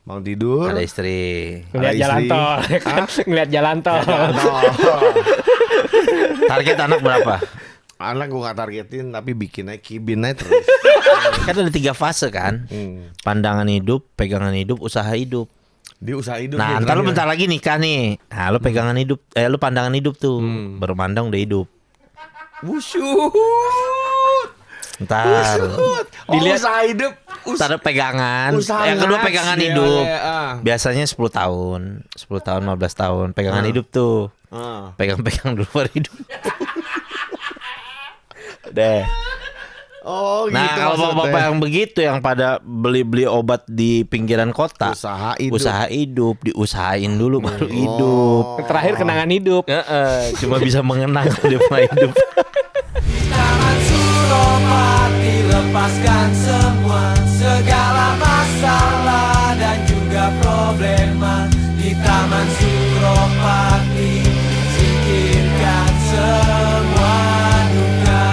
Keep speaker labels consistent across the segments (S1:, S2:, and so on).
S1: Bangun tidur.
S2: Ada istri.
S3: Ngeliat
S1: Ada
S3: jalan
S1: istri.
S3: tol, kan? Ngeliat jalan tol.
S2: Target anak berapa?
S1: Anak gue gak targetin tapi bikin aja kibin aja terus.
S2: Kan ada 3 fase kan. Pandangan hidup, pegangan hidup, usaha hidup.
S1: Dia usaha hidup.
S2: Nah,
S1: dia
S2: ntar lu
S1: terakhir.
S2: bentar lagi nikah nih. Nah, lu pegangan hidup, lu pandangan hidup tuh. Bermandang udah hidup.
S1: Wusyut.
S2: Ntar
S1: Dilihat usaha hidup.
S2: Ntar pegangan.
S1: usaha
S2: Yang kedua
S1: ngaji
S2: pegangan
S1: dia,
S2: hidup.
S1: ya.
S2: Biasanya 10 tahun 10 tahun, 15 tahun. Pegangan hidup tuh. Pegang-pegang dulu baru hidup. Deh.
S1: Oh gitu.
S2: Nah, kalau
S1: maksudnya.
S2: bapak yang begitu yang pada beli-beli obat di pinggiran kota,
S1: Usaha hidup.
S2: diusahain dulu baru hidup.
S3: Terakhir kenangan hidup.
S2: Cuma bisa mengenang di hidup.
S4: Taman Suropati, lepaskan semua segala masalah dan juga problema. Di Taman Suropati, singkirkan semua duka.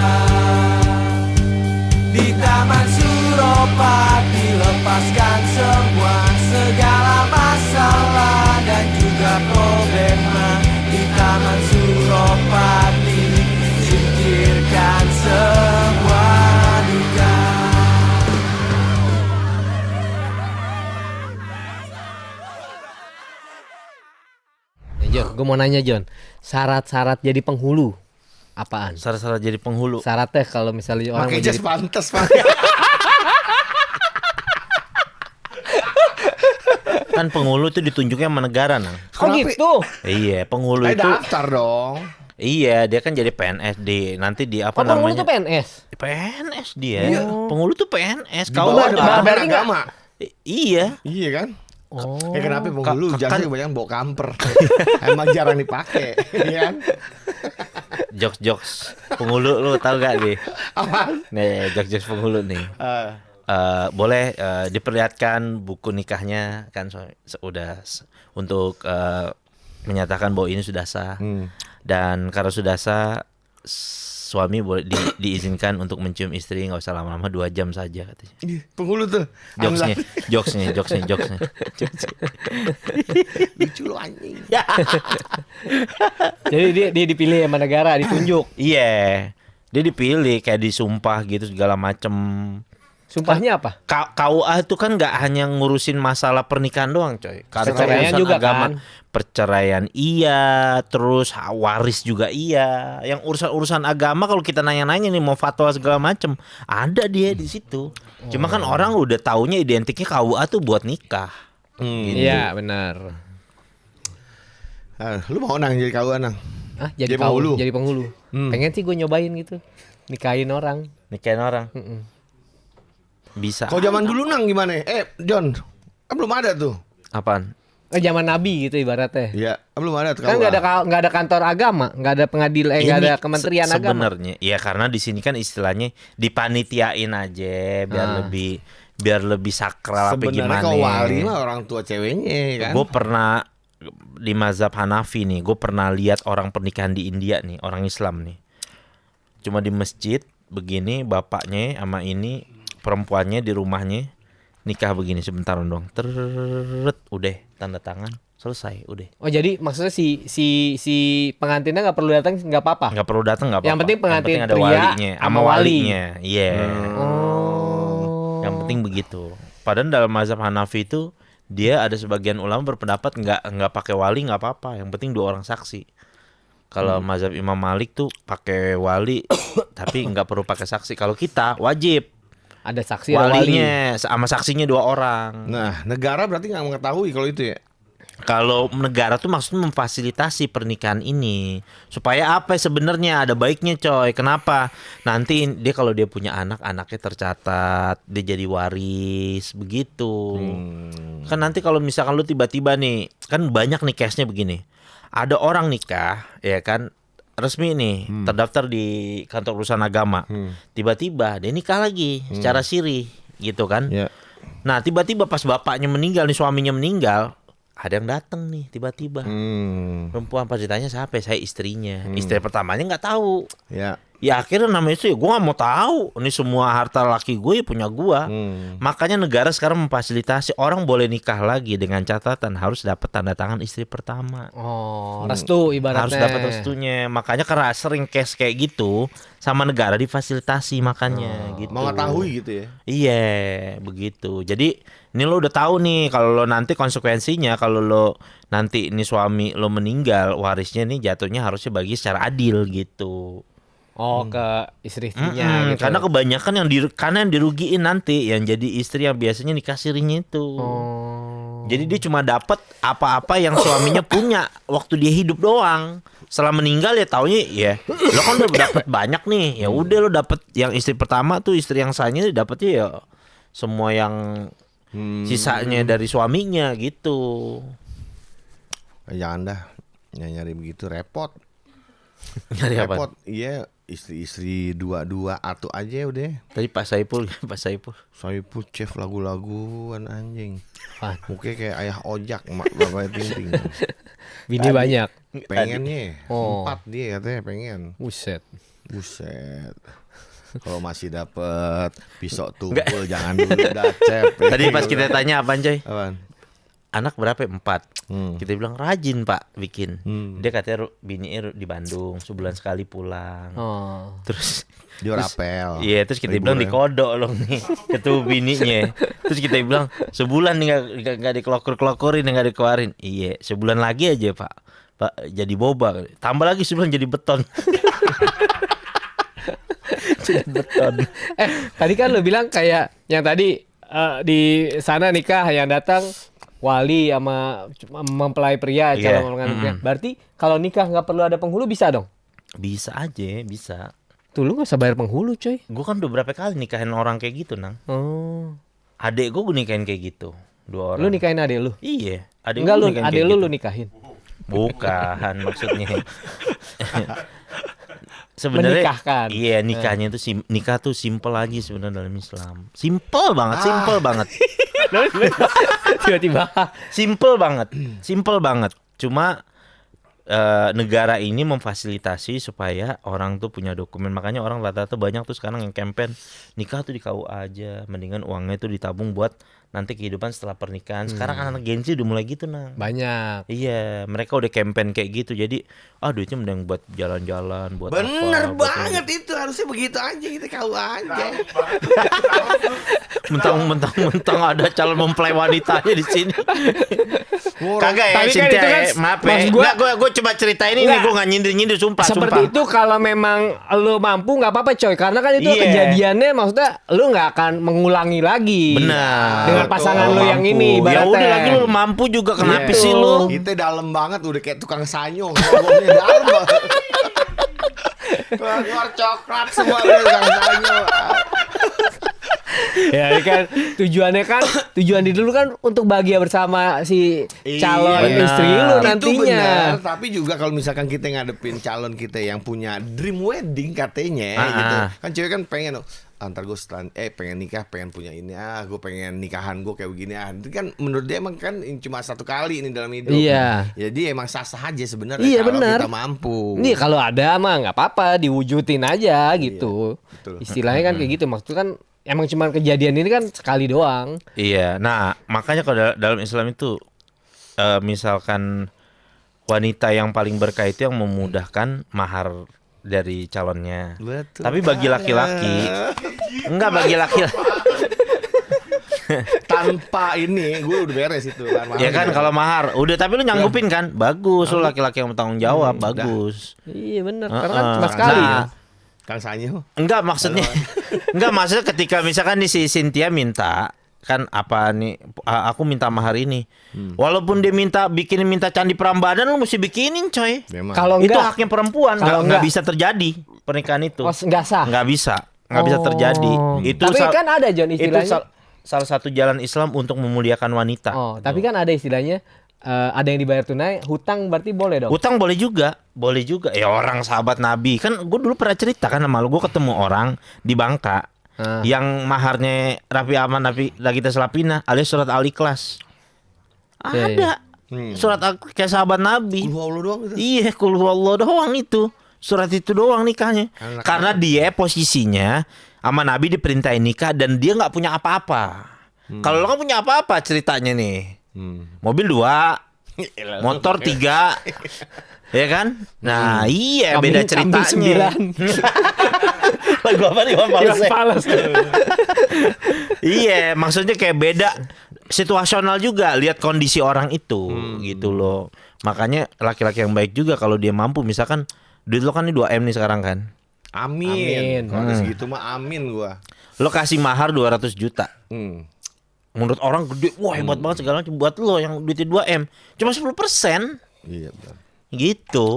S4: Di Taman Suropati, lepaskan semua segala masalah dan juga problema. Di Taman Suropati, singkirkan semua duka.
S3: John, gue mau nanya John, syarat-syarat jadi penghulu apaan?
S2: Syarat-syarat jadi penghulu.
S3: Syaratnya kalau misalnya orang
S1: Pakai
S3: mau
S1: jas
S3: jadi
S1: pantas Pak.
S2: Kan penghulu tuh ditunjuknya sama negara, Nang.
S3: Oh gitu.
S2: Iya, penghulu
S1: Kayak
S2: itu.
S1: daftar dong.
S2: Iya, dia kan jadi PNS di nanti di apa
S3: Oh, penghulu
S2: namanya?
S3: tuh PNS.
S2: PNS dia. Penghulu tuh PNS.
S1: Di
S2: Kau
S1: bawah
S2: ada
S1: Departemen
S3: berarti nggak-
S1: Agama.
S2: Iya.
S1: Iya kan?
S3: Oh.
S1: Kenapa penghulu
S2: Kan-
S1: jasnya kebanyakan bawa kamper. Emang jarang dipakai, iya kan?
S2: Jokes penghulu lu tahu gak nih?
S1: Apaan?
S2: Nih, jokes penghulu nih. Boleh diperlihatkan buku nikahnya kan untuk menyatakan bahwa ini sudah sah. Dan karena sudah sah, suami boleh diizinkan untuk mencium istri, nggak usah lama-lama, 2 jam saja katanya.
S1: Ih, penghulu tuh.
S2: Jokesnya.
S1: Lucu lo anjing.
S3: Jadi dia dipilih sama negara, ditunjuk.
S2: Iya, dia dipilih kayak disumpah gitu segala macem.
S3: Sumpahnya apa?
S2: KUA itu kan nggak hanya ngurusin masalah pernikahan doang, coy.
S3: Perceraian
S2: Urusan
S3: juga
S2: agama,
S3: kan?
S2: Perceraian iya, terus waris juga iya. Yang urusan agama kalau kita nanya-nanya nih mau fatwa segala macem, ada dia di situ. Cuma kan orang udah taunya identiknya KUA tuh buat nikah. Gitu.
S3: Iya, benar.
S1: Lu mau nang jadi kawan nang?
S3: Ah, jadi
S1: Jadi penghulu.
S3: Jadi penghulu. Pengen sih gue nyobain gitu. Nikahin orang.
S2: Nikahin orang. Bisa.
S1: Kalau zaman dulu nang gimana? John, kan belum ada tuh.
S2: Apaan?
S3: Zaman Nabi gitu ibaratnya.
S1: Iya, belum ada tuh.
S3: Kan nggak ada kantor agama, nggak ada pengadilan, nggak ada kementerian agama.
S2: Sebenarnya, ya karena di sini kan istilahnya dipanitiain aja biar lebih sakral apa
S1: Sebenarnya
S2: gimana.
S1: kalau wali mah orang tua ceweknya kan.
S2: Gue pernah di mazhab Hanafi nih, gue pernah lihat orang pernikahan di India nih, orang Islam nih. Cuma di masjid begini, bapaknya sama ini perempuannya di rumahnya nikah begini sebentar dong, udah tanda tangan selesai, udah.
S3: Oh jadi maksudnya si pengantinnya nggak perlu datang, nggak apa-apa.
S2: Nggak perlu datang, nggak apa-apa.
S3: Yang penting pengantin
S2: ada
S3: pria
S2: walinya
S3: sama
S2: sama
S3: wali.
S2: walinya, iya. Yang penting begitu. Padahal dalam mazhab Hanafi itu dia ada sebagian ulama berpendapat nggak pakai wali nggak apa-apa, yang penting 2 orang saksi. Kalau mazhab Imam Malik tuh pakai wali tapi nggak perlu pakai saksi. Kalau kita wajib
S3: Ada saksi, ada wali.
S2: walinya sama saksinya 2 orang.
S1: Nah, negara berarti nggak mengetahui kalau itu ya.
S2: Kalau negara tuh maksudnya memfasilitasi pernikahan ini supaya apa sebenarnya ada baiknya coy. Kenapa? Nanti dia kalau dia punya anak, anaknya tercatat, dia jadi waris begitu. Kan nanti kalau misalkan lu tiba-tiba nih, kan banyak nih case-nya begini. Ada orang nikah, ya kan, resmi nih, terdaftar di kantor urusan agama. Tiba-tiba dia nikah lagi secara siri gitu kan.
S1: Ya.
S2: Nah, tiba-tiba pas bapaknya meninggal nih, suaminya meninggal, ada yang datang nih tiba-tiba. Perempuan pas ditanya siapa? Saya istrinya. Istri pertamanya nggak tahu.
S1: Ya.
S2: Ya akhirnya namanya itu ya gue gak mau tahu. Ini semua harta laki gue ya punya gue. Makanya negara sekarang memfasilitasi orang boleh nikah lagi dengan catatan harus dapat tanda tangan istri pertama.
S3: Oh, restu ibaratnya.
S2: Harus dapat restunya. Makanya karena sering case kayak gitu sama negara difasilitasi makanya gitu.
S1: Mengetahui gitu ya.
S2: Iya, begitu. Jadi ini lo udah tahu nih kalau lo nanti konsekuensinya kalau lo nanti ini suami lo meninggal, warisnya nih jatuhnya harusnya bagi secara adil gitu.
S3: Oh, ke istri-istrinya gitu.
S2: Karena kebanyakan yang dirugiin nanti yang jadi istri yang biasanya nikah sirinya itu.
S3: Oh.
S2: Jadi dia cuma dapat apa-apa yang suaminya punya waktu dia hidup doang. Setelah meninggal ya taunya ya lo kan udah dapat banyak nih. Ya udah lo dapat yang istri pertama tuh istri yang sahnya dapatnya ya semua yang sisanya dari suaminya gitu.
S1: Jangan dah nyari begitu repot.
S2: Nyari apa?
S1: Repot. Iya, istri-istri dua-dua atau aja udah.
S2: Tadi Pak Saipul.
S1: Saya pun chef lagu-laguan anjing.
S3: Ah.
S1: Mungkin kayak ayah ojak, mak bapak ting-ting.
S3: Bini banyak.
S1: Pengennya
S3: Oh.
S1: 4 dia katanya pengen.
S3: Buset.
S1: Buset. Kalau masih dapet pisau tumpul jangan dulu dah cep.
S2: Tadi pas kita tanya apaan coy?
S1: Apaan?
S2: Anak berapa? 4. Kita bilang rajin Pak bikin. Dia katanya bininya di Bandung sebulan sekali pulang.
S3: Oh.
S2: Terus
S1: Dia rapel.
S2: iya terus kita bilang dikodok loh nih ketemu bininya. Terus kita bilang sebulan nih nggak dikelokur-kelokurin nggak dikeluarin. Iya sebulan lagi aja Pak jadi boba. Tambah lagi sebulan jadi beton. Jadi beton.
S3: Tadi kan lo bilang kayak yang tadi di sana nikah yang datang wali sama mempelai pria,
S2: Iya.
S3: calon pengantin pria. Berarti kalau nikah nggak perlu ada penghulu bisa dong?
S2: Bisa aja bisa.
S3: Tuh lu nggak usah bayar penghulu coy.
S2: Gue kan udah berapa kali nikahin orang kayak gitu nang.
S3: Oh.
S2: Adek gue nikahin kayak gitu 2 orang.
S3: Lu nikahin adek lu?
S2: Iya. Adek
S3: Enggak
S2: gua
S3: lu,
S2: nikahin
S3: adek
S2: kayak
S3: lu
S2: gitu.
S3: lu nikahin.
S2: Bukan maksudnya. Sebenarnya
S3: Menikahkan.
S2: iya nikahnya itu nikah tuh simple aja sebenarnya dalam Islam. Simple banget.
S3: Tiba-tiba.
S2: Simple banget. Cuma negara ini memfasilitasi supaya orang tuh punya dokumen. Makanya orang rata-rata banyak tuh sekarang yang campaign nikah tuh di KUA aja, mendingan uangnya itu ditabung buat nanti kehidupan setelah pernikahan. Sekarang anak-anak Gen Z udah mulai gitu nang.
S3: Banyak.
S2: Iya, mereka udah campaign kayak gitu. Jadi, duitnya mending buat jalan-jalan, buat
S1: Bener
S2: apa, buat
S1: banget itu harusnya begitu aja kita kau aja.
S2: mentang-mentang ada calon mempelai wanitanya di sini. Kagak ya,
S3: Tapi kan
S2: Cynthia
S3: itu kan
S2: ya. Maaf ya.
S3: maksud gua-
S2: Gue coba ceritain ini,
S3: Nggak.
S2: gue gak nyindir-nyindir, sumpah.
S3: Seperti itu kalau memang lu mampu nggak apa-apa coy, karena kan itu
S2: Iya.
S3: kejadiannya maksudnya lu nggak akan mengulangi lagi.
S2: Benar.
S3: Dengan pasangan lu yang ini
S2: Ya
S3: ibaratnya.
S2: udah lagi lu mampu juga, kenapa
S3: Gitu.
S2: sih lu?
S1: Kita dalam banget udah kayak tukang sanyong. Ngomongnya dalam banget. Keluar coklat semua udah tukang sanyong.
S3: Ya ini kan tujuan di dulu kan untuk bahagia bersama si calon
S1: Iya.
S3: istri lu
S2: Itu
S3: nantinya.
S1: Itu benar, tapi juga kalau misalkan kita ngadepin calon kita yang punya dream wedding katanya gitu. Kan cewek kan pengen ntar gue pengen nikah, pengen punya ini, gue pengen nikahan gue kayak begini. Itu kan menurut dia emang kan cuma satu kali ini dalam hidup.
S3: Iya.
S1: Jadi emang sah-sah aja sebenarnya
S3: Iya,
S1: kalau
S3: benar.
S1: kita mampu.
S3: Nih kalau ada mah nggak apa-apa, diwujudin aja gitu.
S1: betul.
S3: Istilahnya kan kayak gitu, maksudnya kan emang cuma kejadian ini kan sekali doang.
S2: Iya, nah makanya kalau dalam Islam itu misalkan wanita yang paling berkah itu yang memudahkan mahar dari calonnya.
S1: Betul.
S2: Tapi bagi laki-laki, enggak bagi laki-laki.
S1: Tanpa ini gue udah beres itu kan.
S2: Ya kan kalau mahar, udah tapi lu nyanggupin kan? Bagus, lu laki-laki yang bertanggung jawab, bagus.
S3: Iya bener, karena kan cuma
S2: Nah,
S3: sekali.
S1: Kang Sanyo.
S2: Enggak maksudnya ketika misalkan nih si Cynthia minta kan apa nih aku minta mahar ini. Walaupun dia minta candi Prambanan lu mesti bikinin coy.
S1: Memang.
S3: Kalau
S2: Itu
S3: enggak,
S2: haknya perempuan,
S3: Kalau
S2: nggak
S3: enggak.
S2: bisa terjadi pernikahan itu.
S3: nggak sah.
S2: Nggak bisa terjadi. Itu
S3: Tapi kan ada John
S2: itu
S3: istilahnya.
S2: salah satu jalan Islam untuk memuliakan wanita.
S3: Oh, tapi kan ada istilahnya ada yang dibayar tunai, hutang berarti boleh dong.
S2: Hutang boleh juga. Ya orang sahabat Nabi. Kan gue dulu pernah cerita kan sama lu, gue ketemu orang di Bangka yang maharnya Raffi Ahmad Nagita Slavina alias surat Al-Ikhlas. Ada. Surat kayak sahabat Nabi.
S1: Allah doang itu.
S2: Iya, kul huwallahu doang itu. Surat itu doang nikahnya. Karena dia posisinya sama Nabi diperintahin nikah dan dia nggak punya apa-apa. Kalau lo kan punya apa-apa ceritanya nih. Mobil 2, motor 3. Ya kan? Nah, iya beda ceritanya. Lagu apa nih Iwan Fals? Iya, maksudnya kayak beda situasional juga, lihat kondisi orang itu gitu loh. Makanya laki-laki yang baik juga kalau dia mampu, misalkan duit lo kan ini 2M nih sekarang kan.
S1: Amin. Kalau segitu mah amin gua.
S2: Lo kasih mahar 200 juta. Menurut orang gede, wah hebat banget segala macam. Buat lo yang duitnya 2M cuma 10%.
S1: Iya betul.
S2: Gitu.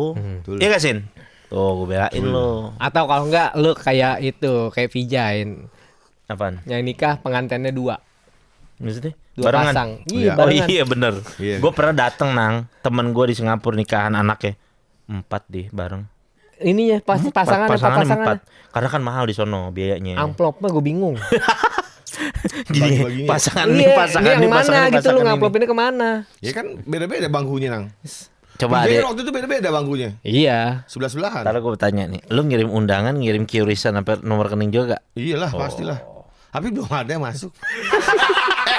S2: Iya gak Sin? Tuh gue belain lo.
S3: Atau kalau enggak lu kayak itu, kayak Vijain.
S2: Apaan?
S3: Yang nikah pengantinnya 2.
S2: Maksudnya?
S3: 2
S2: Barengan?
S3: pasang.
S1: Oh,
S3: Iya,
S1: iya.
S2: Oh
S3: barengan.
S2: iya bener.
S1: Iya.
S2: Gue pernah dateng Nang, temen gue di Singapura nikahan anaknya 4 deh bareng.
S3: Ininya pasti pasangan
S2: Pasangannya 4. Karena kan mahal di sono biayanya.
S3: Amplopnya gue bingung.
S2: Gini,
S1: Bagi-baginya.
S2: pasangan
S3: Iya,
S2: nih, pasangan
S3: ini
S2: nih,
S3: yang mana
S2: pasangan
S3: gitu lu
S2: ini.
S3: ngamplopinnya kemana?
S1: Ya kan beda-beda bangkunya Nang.
S2: Coba
S1: Jadi
S2: deh.
S1: waktu itu beda-beda bangkunya.
S3: Iya.
S1: Sebelah-sebelahan.
S2: Ntar gue bertanya nih, lu ngirim undangan, ngirim QRISan sampai nomor rekening juga?
S1: Iyalah pastilah. Tapi belum ada yang masuk.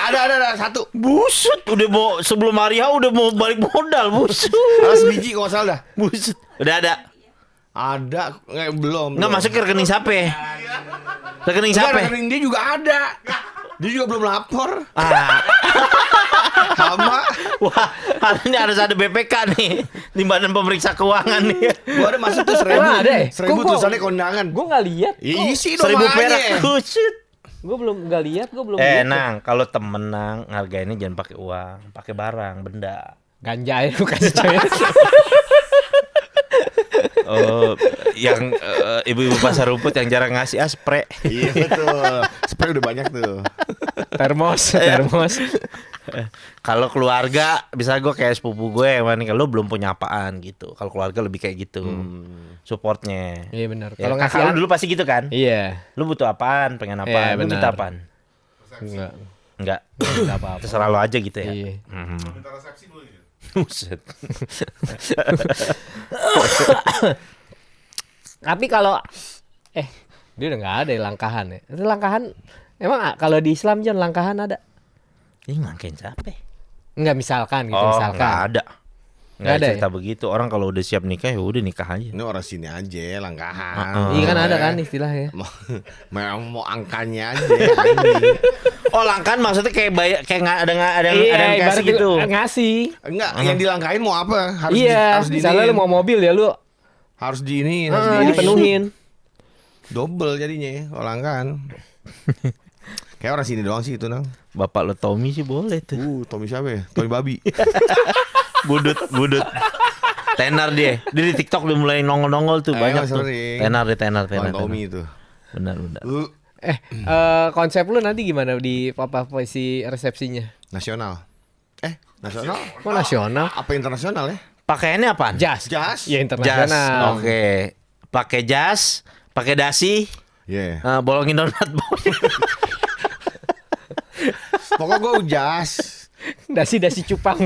S1: ada satu.
S2: Busut, udah mau sebelum hari H udah mau balik modal, busut.
S1: Ada sebiji kalau nggak salah dah.
S2: Busut. Udah ada.
S1: Ada belum.
S2: Nggak masuk ke rekening siapa? Rekening
S1: Enggak,
S2: siapa?
S1: rekening dia juga ada. Dia juga belum lapor.
S2: Ah,
S1: Sama.
S2: wah, ini harus ada BPK nih di Badan Pemeriksa Keuangan nih.
S1: Gua ada masuk tuh 1.000.
S3: Emang ada ya?
S1: 1.000
S3: Kok gua-
S1: tulisannya kondangan.
S3: Gue nggak lihat.
S1: Isi dong
S2: 1.000
S1: makanya.
S2: perak, busut.
S3: Gue belum nggak lihat. Gue belum lihat.
S2: Nang, kalau temen Nang, hargainnya jangan pakai uang, pakai barang, benda.
S3: Ganja ya lu kasih coy.
S2: Oh, yang ibu-ibu pasar rumput yang jarang ngasih spray.
S1: Iya betul. Spray udah banyak tuh.
S3: termos.
S2: Kalau keluarga, bisa gue kayak sepupu gue, mana kalau belum punya apaan gitu. Kalau keluarga lebih kayak gitu, supportnya.
S3: Iya benar.
S2: Ya,
S3: Kalau
S2: kakak
S3: ngasih
S2: lu dulu pasti gitu kan?
S3: Iya.
S2: Lu butuh apaan, pengen apaan,
S3: Iya,
S2: lu
S3: benar.
S2: minta apaan?
S3: Enggak.
S2: Enggak,
S3: Enggak apa-apa.
S2: terserah lo aja gitu ya.
S3: Iya.
S5: Minta resepsi dulu ya.
S2: Buset.
S3: Tapi kalau dia udah nggak ada ya langkahan ya. Itu langkahan emang kalau di Islam Jon langkahan ada?
S2: Ini ngangkain siapa?
S3: Enggak misalkan gitu
S2: Oh,
S3: misalkan.
S2: nggak ada. Nggak
S3: Nggak
S2: ada
S3: ada
S2: cerita begitu. Orang kalau udah siap nikah ya udah nikah aja.
S1: Ini orang sini aja langkahan.
S3: Iya kan ada kan istilahnya.
S1: Mau angkanya aja. anjing.
S2: Oh langkan maksudnya kayak kayak nggak ada yang kasih
S3: ibarat
S2: gitu.
S3: ngasih.
S1: Enggak, yang dilangkahin mau apa? Harus
S3: Iya,
S1: harus
S3: misalnya lu
S1: diiniin.
S3: mau mobil ya lu
S1: Harus diiniin, harus diiniin.
S3: dipenuhin.
S1: Double jadinya kalau langkahan. Kayak orang sini doang sih itu Nang.
S2: Bapak lo Tommy sih boleh tuh.
S1: Tommy siapa ya? Tommy Babi.
S2: Budut. Tenar dia. Dia di TikTok udah mulai nongol-nongol tuh banyak tuh.
S1: sering.
S2: Tenar.
S1: Bang Tommy itu.
S2: Benar.
S1: Lu
S3: Konsep lu nanti gimana di posisi resepsinya?
S1: nasional. Nasional?
S3: Kok nasional?
S1: Apa internasional ya?
S2: Pakaiannya apaan?
S3: Jas.
S1: Jas.
S3: Ya
S2: Jas.
S3: internasional.
S2: Oke. Pakai jas, pakai dasi,
S1: Iya.
S2: bolongin donat.
S1: Pokoknya gue jas.
S3: Dasi cupang.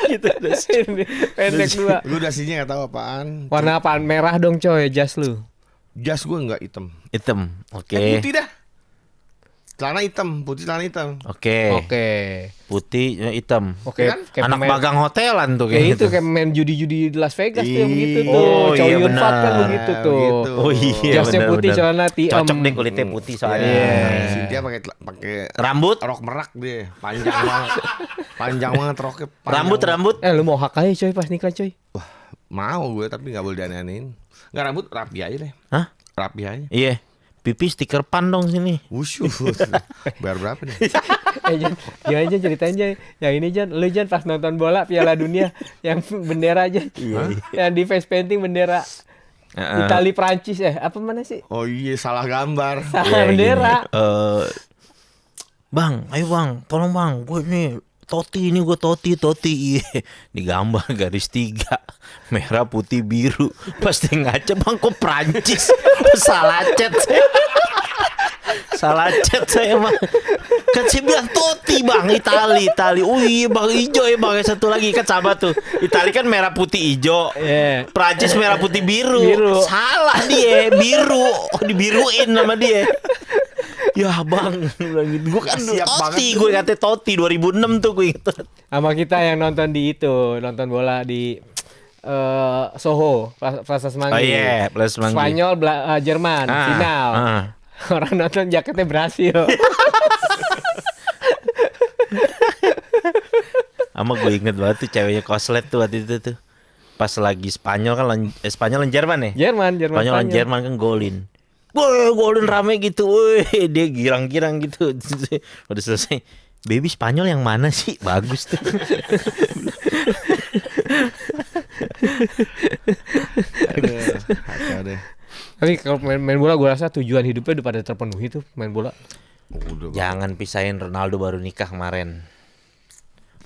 S3: gitu dasi. Pendek dua.
S1: Lu dasinya nggak tahu apaan.
S3: Warna apaan? Merah dong coy jas lu.
S1: Jas gue nggak hitam.
S2: Hitam. Oke.
S1: Putih dah. Celana hitam, putih celana hitam.
S2: Oke.
S3: Oke.
S2: Putih, hitam.
S3: Oke.
S1: Kan?
S3: Kayak
S2: Anak
S3: pemain-
S2: magang hotelan tuh
S3: Kayak
S2: kayak
S3: itu
S2: gitu.
S3: kayak main judi-judi di Las Vegas tuh yang begitu tuh.
S2: Oh,
S3: Chow
S2: iya
S3: Yun Fat kan
S2: benar.
S3: begitu tuh.
S1: Begitu.
S2: Oh iya.
S3: Jasnya putih, celana tiem.
S2: Cocok deh kulitnya putih soalnya.
S3: Iya.
S1: Cynthia pakai
S2: Rambut,
S1: rok merak deh, panjang banget. Panjang banget roknya. panjang
S2: rambut.
S3: Lu mau hak aja coy pas nikah coy.
S1: Wah, mau gue tapi nggak boleh dianeh-anehin. Nggak rambut rapi aja deh.
S2: Hah?
S1: Rapi aja.
S2: Iya. Pipi stiker pan dong sini.
S1: Wushu. Bayar berapa nih?
S3: Jan, gimana Jan ceritain Jan. Yang ini Jan, lu Jan pas nonton bola Piala Dunia yang bendera aja. Yang di face painting bendera Itali Prancis apa mana sih?
S1: Oh iya, salah gambar.
S3: Salah
S2: Iya,
S3: bendera.
S2: gini. Bang, ayo bang, tolong bang, gue nih Toti ini gue Toti iya. Digambar garis 3 merah putih biru. Pas dia ngaca bang kok Prancis. Salah cet. Salah chat saya mah. Kan saya bilang Totti bang, Itali. Oh iya bang, hijau ya bang. Satu lagi kan sama tuh. Itali kan merah putih hijau.
S3: Iya.
S2: Prancis merah putih biru.
S3: Biru.
S2: Salah dia, biru. Oh, dibiruin sama dia. Ya bang, gue kan
S1: Siap
S2: Totti,
S1: banget
S2: gue kata Totti 2006 tuh gue ingat.
S3: Sama kita yang nonton di itu, nonton bola di Soho, Plaza Semanggi.
S2: Oh iya, Plaza Semanggi.
S3: Spanyol, Jerman, final. Orang nonton jaketnya Brasil.
S2: Sama gue inget banget tuh ceweknya Koslet tuh waktu itu tuh. Pas lagi Spanyol kan Spanyol dan Jerman ya?
S3: Jerman.
S2: Spanyol dan Jerman kan golin. Woi, golin rame gitu. Woi, dia girang-girang gitu. Udah selesai. Baby Spanyol yang mana sih? Bagus tuh.
S1: Aduh.
S3: Tapi kalau main bola gue rasa tujuan hidupnya udah pada terpenuhi tuh main bola.
S1: Udah, Bang.
S2: Jangan pisahin Ronaldo baru nikah kemarin.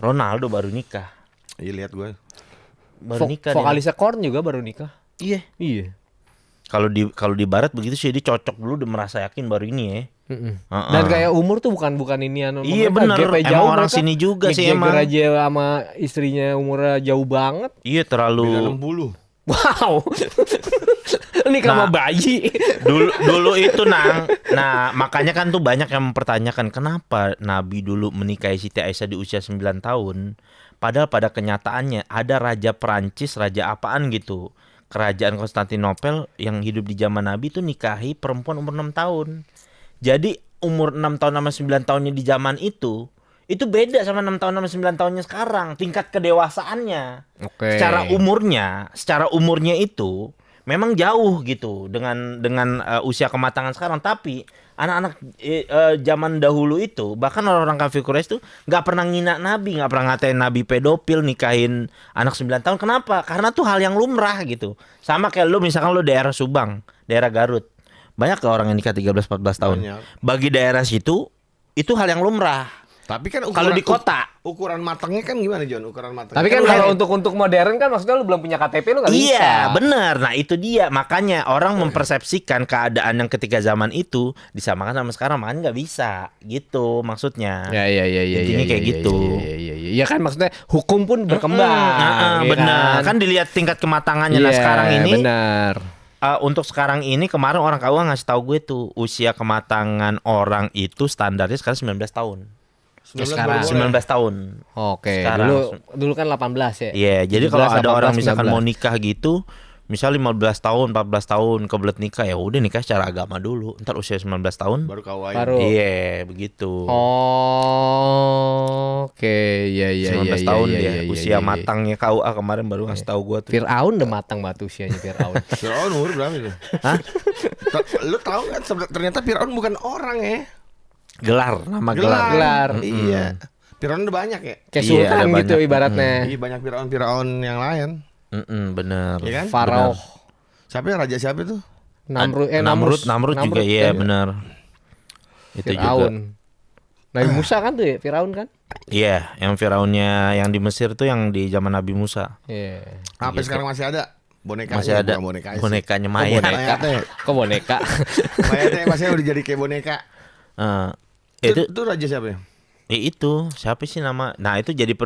S2: Ronaldo baru nikah.
S1: Iya lihat gue.
S2: Baru nikah.
S3: Vokalisnya Korn juga baru nikah.
S2: Iya.
S3: Iya.
S2: Kalau di barat begitu sih dia cocok dulu udah merasa yakin baru ini ya.
S3: Dan kayak umur tuh bukan ini anu.
S2: Iya
S3: mereka
S2: bener.
S3: gapnya
S2: Emang
S3: jauh
S2: orang
S3: mereka.
S2: sini juga
S3: Mick
S2: sih
S3: Jagger
S2: emang.
S3: aja sama istrinya umurnya jauh banget.
S2: Iya
S1: Beda
S2: terlalu.
S1: 60.
S3: Wow. Ini sama bayi.
S2: Dulu itu Nang. Nah makanya kan tuh banyak yang mempertanyakan kenapa Nabi dulu menikahi Siti Aisyah di usia 9 tahun. Padahal pada kenyataannya ada raja Perancis, raja apaan gitu, kerajaan Konstantinopel yang hidup di zaman Nabi tuh nikahi perempuan umur 6 tahun. Jadi umur 6 tahun sama 9 tahunnya di zaman itu beda sama 6 tahun sama 9 tahunnya sekarang. Tingkat kedewasaannya.
S3: Oke.
S2: Secara umurnya itu memang jauh gitu dengan usia kematangan sekarang. Tapi anak-anak zaman dahulu itu, bahkan orang-orang kafir Quraisy tuh nggak pernah ngina Nabi, nggak pernah ngatain Nabi pedofil, nikahin anak 9 tahun. Kenapa? Karena tuh hal yang lumrah gitu. Sama kayak lu misalkan lu daerah Subang, daerah Garut, banyak ke orang yang nikah 13-14 tahun.
S1: Banyak.
S2: Bagi daerah situ itu hal yang lumrah.
S1: Tapi kan
S2: Kalau di kota,
S1: ukuran matangnya kan gimana John? Ukuran matangnya.
S3: Tapi kan kalau untuk modern kan maksudnya lu belum punya KTP lu nggak bisa.
S2: iya, bener. Nah itu dia. Makanya orang mempersepsikan keadaan yang ketika zaman itu disamakan sama sekarang, makanya nggak bisa. Gitu maksudnya.
S3: Ya.
S2: Intinya kayak gitu.
S3: Iya kan maksudnya hukum pun berkembang. ya
S2: Benar. Kan dilihat tingkat kematangannya. Nah
S3: Iya,
S2: sekarang ini,
S3: benar.
S2: untuk sekarang ini kemarin orang KUA ngasih tahu gue tuh usia kematangan orang itu standarnya sekarang 19 tahun.
S1: 19
S3: sekarang.
S1: baru boleh.
S2: 19 tahun.
S3: Oke,
S2: Sekarang.
S3: dulu kan 18 ya.
S2: Iya, jadi
S3: 17,
S2: kalau ada
S3: 18,
S2: orang misalkan
S3: 19.
S2: mau nikah gitu, misal 15 tahun, 14 tahun kebelet nikah, ya udah nikah secara agama dulu. Ntar usia 19 tahun.
S1: Baru kawin.
S3: Baru.
S2: Iya, begitu.
S3: Oh, oke, iya
S2: 19 tahun dia. Usia matangnya KUA kemarin baru ngasih tahu gua tuh.
S3: Fir'aun udah matang batu usianya Fir'aun.
S1: Fir'aun umur berapa itu?
S2: Hah?
S1: Lu tahu kan ternyata Fir'aun bukan orang ya.
S2: Gelar, nama gelar.
S3: Gelar.
S1: Iya. Fir'aun udah banyak ya.
S3: Kayak
S2: Iya,
S3: sultan
S2: ada
S3: gitu
S2: banyak.
S3: ibaratnya.
S1: Iya banyak Fir'aun yang lain.
S2: Bener.
S1: Iya kan?
S3: Faraoh.
S1: Siapa ya raja siapa itu?
S2: Namrud juga iya benar. Itu juga.
S3: Fir'aun. Nabi Musa kan tuh ya, Fir'aun kan?
S2: Iya, yang Firaunnya yang di Mesir tuh yang di zaman Nabi Musa.
S3: Iya.
S1: Sampai sekarang masih ada bonekanya.
S2: Masih ada
S1: bukan bonekanya sih.
S2: bonekanya Maya.
S1: Mayatnya.
S3: Kok boneka?
S1: Mayatnya masih udah jadi kayak boneka.
S2: Itu
S1: raja siapa ya?
S2: itu siapa sih nama? Nah, itu jadi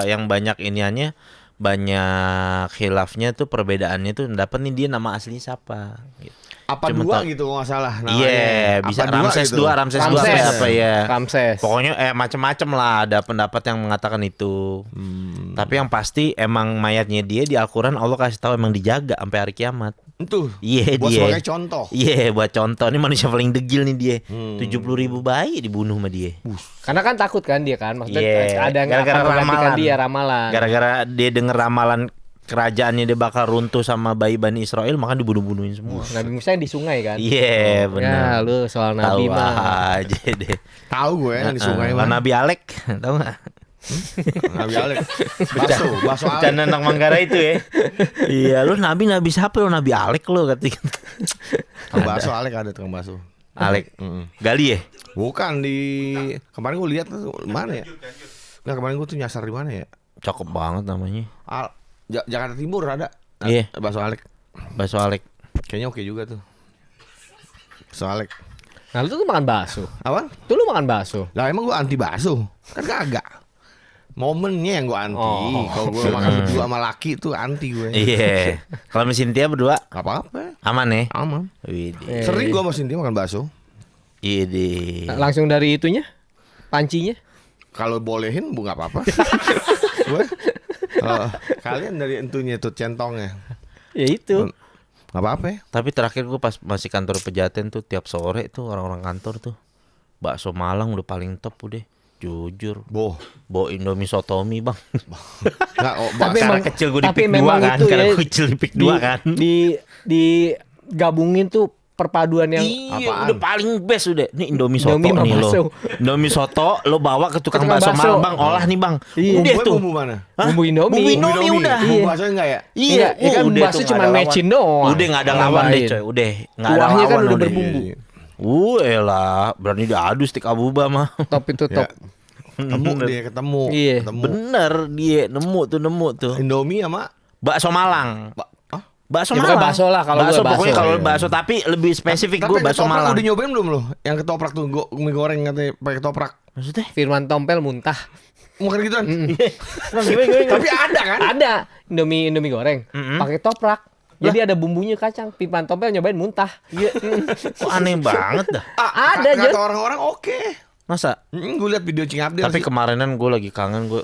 S2: yang banyak iniannya, banyak khilafnya tuh, perbedaannya tuh dapat nih dia nama aslinya siapa gitu.
S1: Apa
S2: Cuma
S1: dua
S2: tahu-
S1: gitu kalau nggak salah namanya.
S2: Iya, bisa
S1: Apa dua
S2: Ramses
S1: gitu.
S2: 2, Ramses 2 apa ya?
S3: Ramses.
S2: Pokoknya macam-macam lah, ada pendapat yang mengatakan itu. Tapi yang pasti emang mayatnya dia di Al-Qur'an Allah kasih tahu emang dijaga sampai hari kiamat.
S1: Itu.
S2: Iya
S1: Buat
S2: dia.
S1: sebagai contoh.
S2: Iya, buat contoh. Ini manusia paling degil nih dia. 70.000 bayi dibunuh sama dia.
S3: Karena kan takut kan dia kan, maksudnya
S2: Iya,
S3: ada yang
S2: gara-gara
S3: akan menggantikan
S2: ramalan.
S3: dia ramalan.
S2: Gara-gara dia denger ramalan kerajaannya dia bakal runtuh sama bayi Bani Israel, maka dibunuh-bunuhin semua.
S3: Nabi Musa yang di sungai kan.
S2: Iya, benar.
S3: Ya lu soal Nabi
S2: Tahu
S3: mah.
S2: aja deh.
S1: Tahu gue yang di sungai
S2: Lah,
S1: mah.
S2: Nabi Alek, tahu nggak?
S1: Nabi Alek. Baso Alek.
S2: Canda anak Manggarai itu ya. Iya, lu nabi siapa lu? Nabi Alek lu katanya.
S1: Tukang baso Alek ada tukang baso.
S2: Alek. Gali ya?
S1: Bukan di kemarin gue lihat tuh mana ya? Nggak kemarin gue tuh nyasar di mana ya?
S2: Cakep banget namanya.
S1: Jakarta Timur ada.
S2: Iya.
S1: Baso Alek.
S2: Bakso Alek.
S1: Kayaknya oke juga tuh. Baso Alek.
S3: Nah, lu tuh makan bakso.
S1: Apaan?
S3: Tuh lu makan bakso.
S1: Lah emang gue anti bakso? Kan kagak. Momennya yang gue anti.
S3: Oh.
S1: Kalau gue makan berdua sama laki tuh anti gue.
S2: Iya. Kalau sama Cynthia berdua
S1: Gak apa-apa.
S2: aman ya?
S1: Aman.
S2: Widih.
S1: Sering gue sama Cindy makan bakso.
S2: Widih.
S3: Langsung dari itunya? Pancinya?
S1: Kalau bolehin bu nggak apa-apa. Gue kalian dari entunya tuh centongnya.
S3: Ya itu.
S1: Nggak apa-apa ya.
S2: Tapi terakhir gue pas masih kantor Pejaten tuh tiap sore tuh orang-orang kantor tuh bakso Malang udah paling top udah. Jujur. Bawa Indomie Sotomi bang.
S1: Nggak,
S3: Tapi
S2: Karena
S3: emang-
S2: kecil gue di
S3: tapi
S2: pick 2
S3: memang
S2: kan.
S3: itu
S2: Karena
S3: ya,
S2: gue kecil di pick 2 kan.
S3: Di gabungin tuh perpaduan yang
S2: Iya
S1: apaan?
S2: udah paling best udah. Nih Indomie Soto
S3: Indomie sama
S2: nih lo.
S3: bakso.
S2: Indomie Soto lo bawa ke tukang
S3: Ke tukang
S2: bakso
S3: bakso.
S2: Malang bang. Olah nih bang.
S3: Iya.
S2: Udah
S1: Gue
S2: tuh.
S1: bumbu mana?
S2: Hah?
S3: Bumbu Indomie.
S2: Bumbu Indomie udah.
S1: Bumbu bakso enggak ya?
S3: Iya, ya kan
S2: udah
S3: bakso
S2: tuh,
S3: cuma
S2: nggak ada
S3: matchin
S2: lawan.
S3: doang.
S2: Udah nggak ada lawan deh
S3: Tambahin.
S2: coy. Udah nggak ada
S3: Kuahnya kan
S2: lawan
S3: udah
S2: udah.
S3: berbumbu.
S2: Elah, berani diadu stik abuba mah.
S3: Top itu top.
S1: Ketemu dia ketemu.
S3: Iya.
S1: Ketemu.
S2: Bener dia nemu tuh.
S1: Indomie sama
S2: Bakso Malang.
S1: Hah?
S2: Bakso
S3: Ya,
S2: Malang.
S3: pokoknya bakso lah kalau gue, bakso.
S2: Pokoknya kalau
S1: Iya.
S2: bakso tapi lebih spesifik
S1: Tapi
S2: gue
S1: yang
S2: bakso
S1: ketoprak
S2: Malang.
S1: udah nyobain belum lo? Yang ketoprak tuh mie goreng katanya pakai ketoprak.
S2: Maksudnya?
S3: Firman Tompel muntah.
S1: Bukan gituan.
S2: Bang, gimana?
S1: Tapi ada kan?
S3: Ada Indomie goreng pakai toprak. Jadi ada bumbunya kacang. Firman Tompel nyobain muntah. Iya.
S2: Kok aneh banget dah.
S3: Ada aja.
S1: Kata orang-orang oke.
S2: Masa?
S1: Gue lihat video Cing Abdel
S2: Tapi
S1: sih.
S2: kemarinan gue lagi kangen gue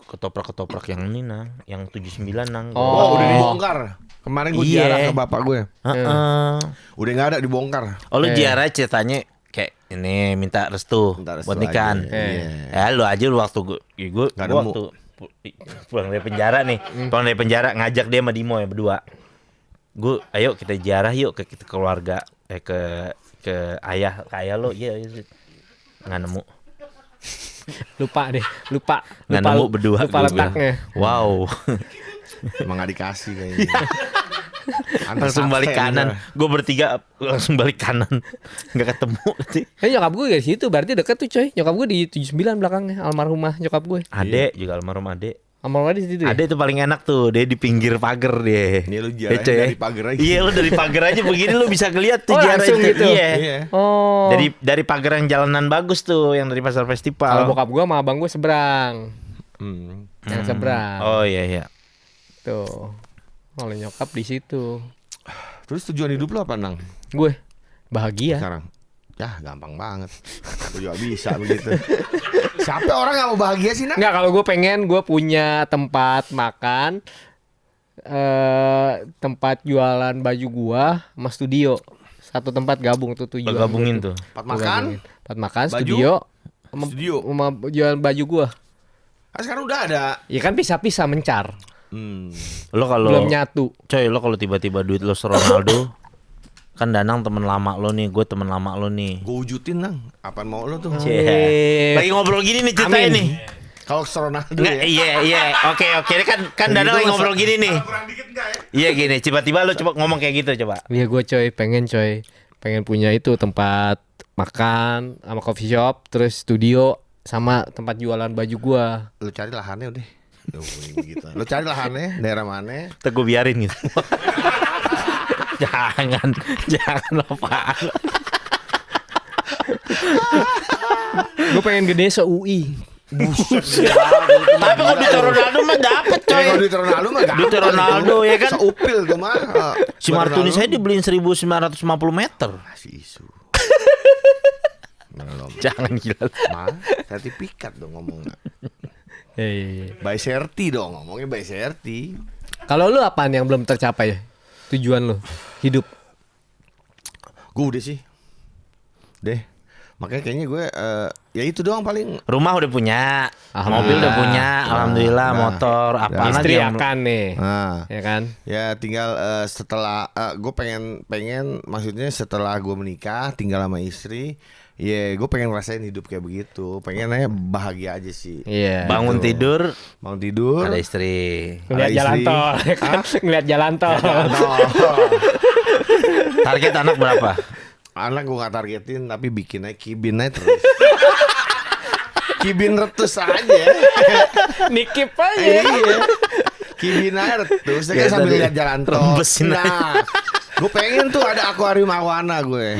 S2: ketoprak yang ini nang, yang 79 nang.
S1: Oh, udah dibongkar. Kemarin gue
S2: Iya.
S1: ziarah ke bapak gue.
S2: Heeh.
S1: Udah nggak ada dibongkar.
S2: Oh lu ziarah ceritanya kayak ini minta restu
S1: Minta restu
S2: buat nikahan.
S1: aja, iya.
S2: Ya lu aja lu waktu gue
S1: Nggak nemu.
S2: waktu pulang dari penjara nih, pulang dari penjara ngajak dia sama Dimo ya berdua. Gue ayo kita ziarah yuk ke kita keluarga ke ayah lo iya nggak nemu.
S3: Lupa
S2: Nggak nemu berdua
S3: lupa
S2: gua bilang.
S3: letaknya.
S2: Wow.
S1: Emang nggak dikasih kayaknya. Aneh
S2: Langsung balik
S1: sampai
S2: kanan.
S1: bener.
S2: Gue bertiga langsung balik kanan. Nggak ketemu.
S3: Nyokap gue dari situ berarti deket tuh coy. Nyokap gue di 79 belakangnya almarhumah nyokap gue.
S2: Ade juga almarhum Ade.
S3: Almarhumah di situ ya.
S2: Ade itu paling enak tuh. Dia di pinggir pagar dia.
S1: Ini lu ziarahnya
S2: Coy.
S1: dari pagar aja.
S2: Iya lu dari pagar aja begini lu bisa ngeliat tuh
S3: Oh,
S2: ziarah
S3: langsung
S2: itu.
S3: gitu?
S2: Iya.
S1: Iya.
S3: Oh.
S2: Dari pagar yang jalanan bagus tuh, yang dari pasar
S3: kalau
S2: festival.
S3: bokap gue sama abang gue seberang. Yang seberang.
S2: Oh iya.
S3: Tuh. Kalau nyokap di situ.
S1: Terus tujuan hidup lu apa, Nang?
S3: Gue bahagia.
S1: Sekarang? Ya, gampang banget. Gue juga bisa begitu. Siapa orang gak mau bahagia sih, Nang?
S3: Enggak, kalau gue pengen gue punya tempat makan, tempat jualan baju gua sama studio. Satu tempat gabung tuh tujuan.
S2: Lo gabungin tuh.
S1: Tempat makan?
S3: Tempat makan,
S1: Baju?
S3: studio, sama,
S1: Studio.
S3: sama jualan baju gua.
S1: Kan sekarang udah ada.
S3: Ya kan pisah-pisah mencar.
S2: Lo kalau
S3: Belum nyatu.
S2: coy, lo kalau tiba-tiba duit lo Ronaldo, kan Danang temen lama lo nih, gue temen lama lo nih.
S1: Gue wujudin, Nang. Apaan mau lo tuh?
S2: Cie. Lagi ngobrol gini nih ceritanya
S3: Amin.
S2: nih.
S1: Kalau Ronaldo
S2: Nggak,
S1: ya.
S2: iya, oke. Ini kan Danang lagi ngobrol gini nih.
S5: Kurang dikit enggak ya?
S2: Iya gini, tiba-tiba lo coba ngomong kayak gitu coba.
S3: Iya gue pengen punya itu tempat makan sama coffee shop, terus studio sama tempat jualan baju gua.
S1: Lu cari lahannya udah. Gitu. Lu cari lahannya, daerah mana?
S2: Ntar gue biarin gitu. jangan apaan.
S3: Gue pengen gede se-UI.
S2: Tapi kalau duit Ronaldo mah dapet coy.
S1: Kalau duit Ronaldo mah gampang.
S2: Duit Ronaldo, ya kan?
S1: Seupil tuh mah.
S2: Si Martuni saya dibeliin 1950 meter.
S1: Masih isu.
S2: Jangan gila.
S1: Mah, sertifikat dong ngomongnya.
S3: Iya.
S1: By Serti dong, ngomongnya by Serti.
S3: Kalau lu apaan yang belum tercapai ya? Tujuan lu hidup?
S1: Gue udah sih. Deh. Makanya kayaknya gue ya itu doang paling.
S2: Rumah udah punya,
S3: Alhamdulillah.
S2: mobil udah punya, alhamdulillah,
S1: Nah.
S2: motor, apa
S3: Istri
S2: lagi yang
S3: akan nih,
S1: Nah,
S3: ya kan?
S1: ya tinggal setelah gue pengen maksudnya setelah gue menikah tinggal sama istri, ya gue pengen ngerasain hidup kayak begitu, pengennya bahagia aja sih.
S3: Iya.
S2: bangun tidur
S1: Bangun tidur,
S2: ada istri.
S3: Ngeliat
S1: ada
S3: jalan
S1: istri.
S3: tol, ya kan? Ngeliat jalan tol.
S2: Target anak berapa?
S1: Anak gue gak targetin tapi bikin aja kibin aja terus. Kibin retus aja.
S3: Nikip aja.
S1: Iya. Kibin aja retus, ya kan
S2: Kayak
S1: sambil
S2: tadi,
S1: lihat jalan tol.
S2: rembesin aja.
S1: Nah, gue pengen tuh ada akuarium awana gue.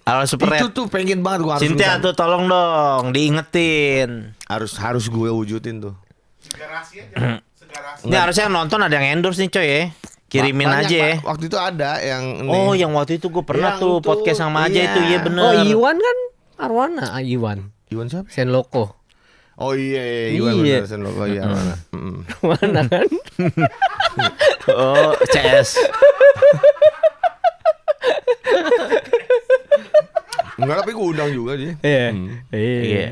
S2: Halo Super
S1: Itu
S2: Red.
S1: tuh pengen banget gue harus
S2: Cynthia
S1: ngesan.
S2: tuh tolong dong diingetin.
S1: Harus gue wujudin tuh.
S5: Segarasi aja. Segarasi.
S2: Ini harusnya yang nonton ada yang endorse nih coy ya. Kirimin
S1: Banyak,
S2: aja ya.
S1: Pak. Waktu itu ada yang ini.
S2: Oh, yang waktu itu gue pernah
S1: Yang
S2: tuh
S1: itu,
S2: podcast sama aja
S1: iya.
S2: itu, iya bener.
S3: Oh, Iwan kan Arwana, Iwan.
S1: Iwan siapa?
S3: Senloko.
S1: Oh iya, Iwan
S3: Iya.
S1: bener Senloko iya. Mana?
S3: Mana kan?
S2: Oh, CS.
S1: Enggak, tapi gue undang juga sih.
S3: Iya.
S2: Iya.
S3: Iya.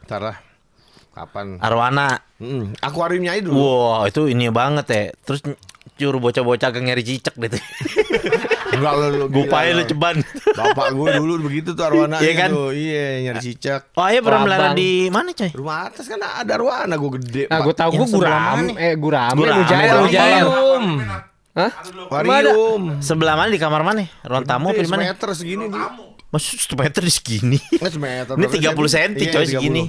S1: Ntar lah. Kapan?
S2: Arwana.
S1: Akuariumnya aja dulu.
S2: Wow, itu ini banget ya. Terus curu bocah-bocah ke nyari cicak gitu.
S1: Enggak lu
S2: Gupain lu
S1: gila.
S2: ceban.
S1: Bapak gue dulu begitu tuh arwana
S2: Iya kan?
S1: tuh. Iya, nyari cicak.
S2: Oh, iya pernah melihara
S3: Abang.
S2: di mana coy?
S1: Rumah atas kan ada arwana gue gede.
S3: Nah, gue tahu
S2: Yang
S3: gue
S2: sebelah
S3: gurame,
S2: mana?
S3: gurame,
S2: Gurame,
S3: mujair,
S2: Bang.
S3: mujair.
S1: Akuarium.
S3: Hah?
S1: Akuarium.
S2: Sebelah mana di kamar mana? Ruang tamu apa di mana?
S1: Semeter segini dulu.
S2: Maksud 1 meter di segini.
S1: Nggak semeter.
S2: Ini
S1: berapa
S2: 30 cm,
S1: Iya,
S2: coy,
S1: 30.
S2: segini.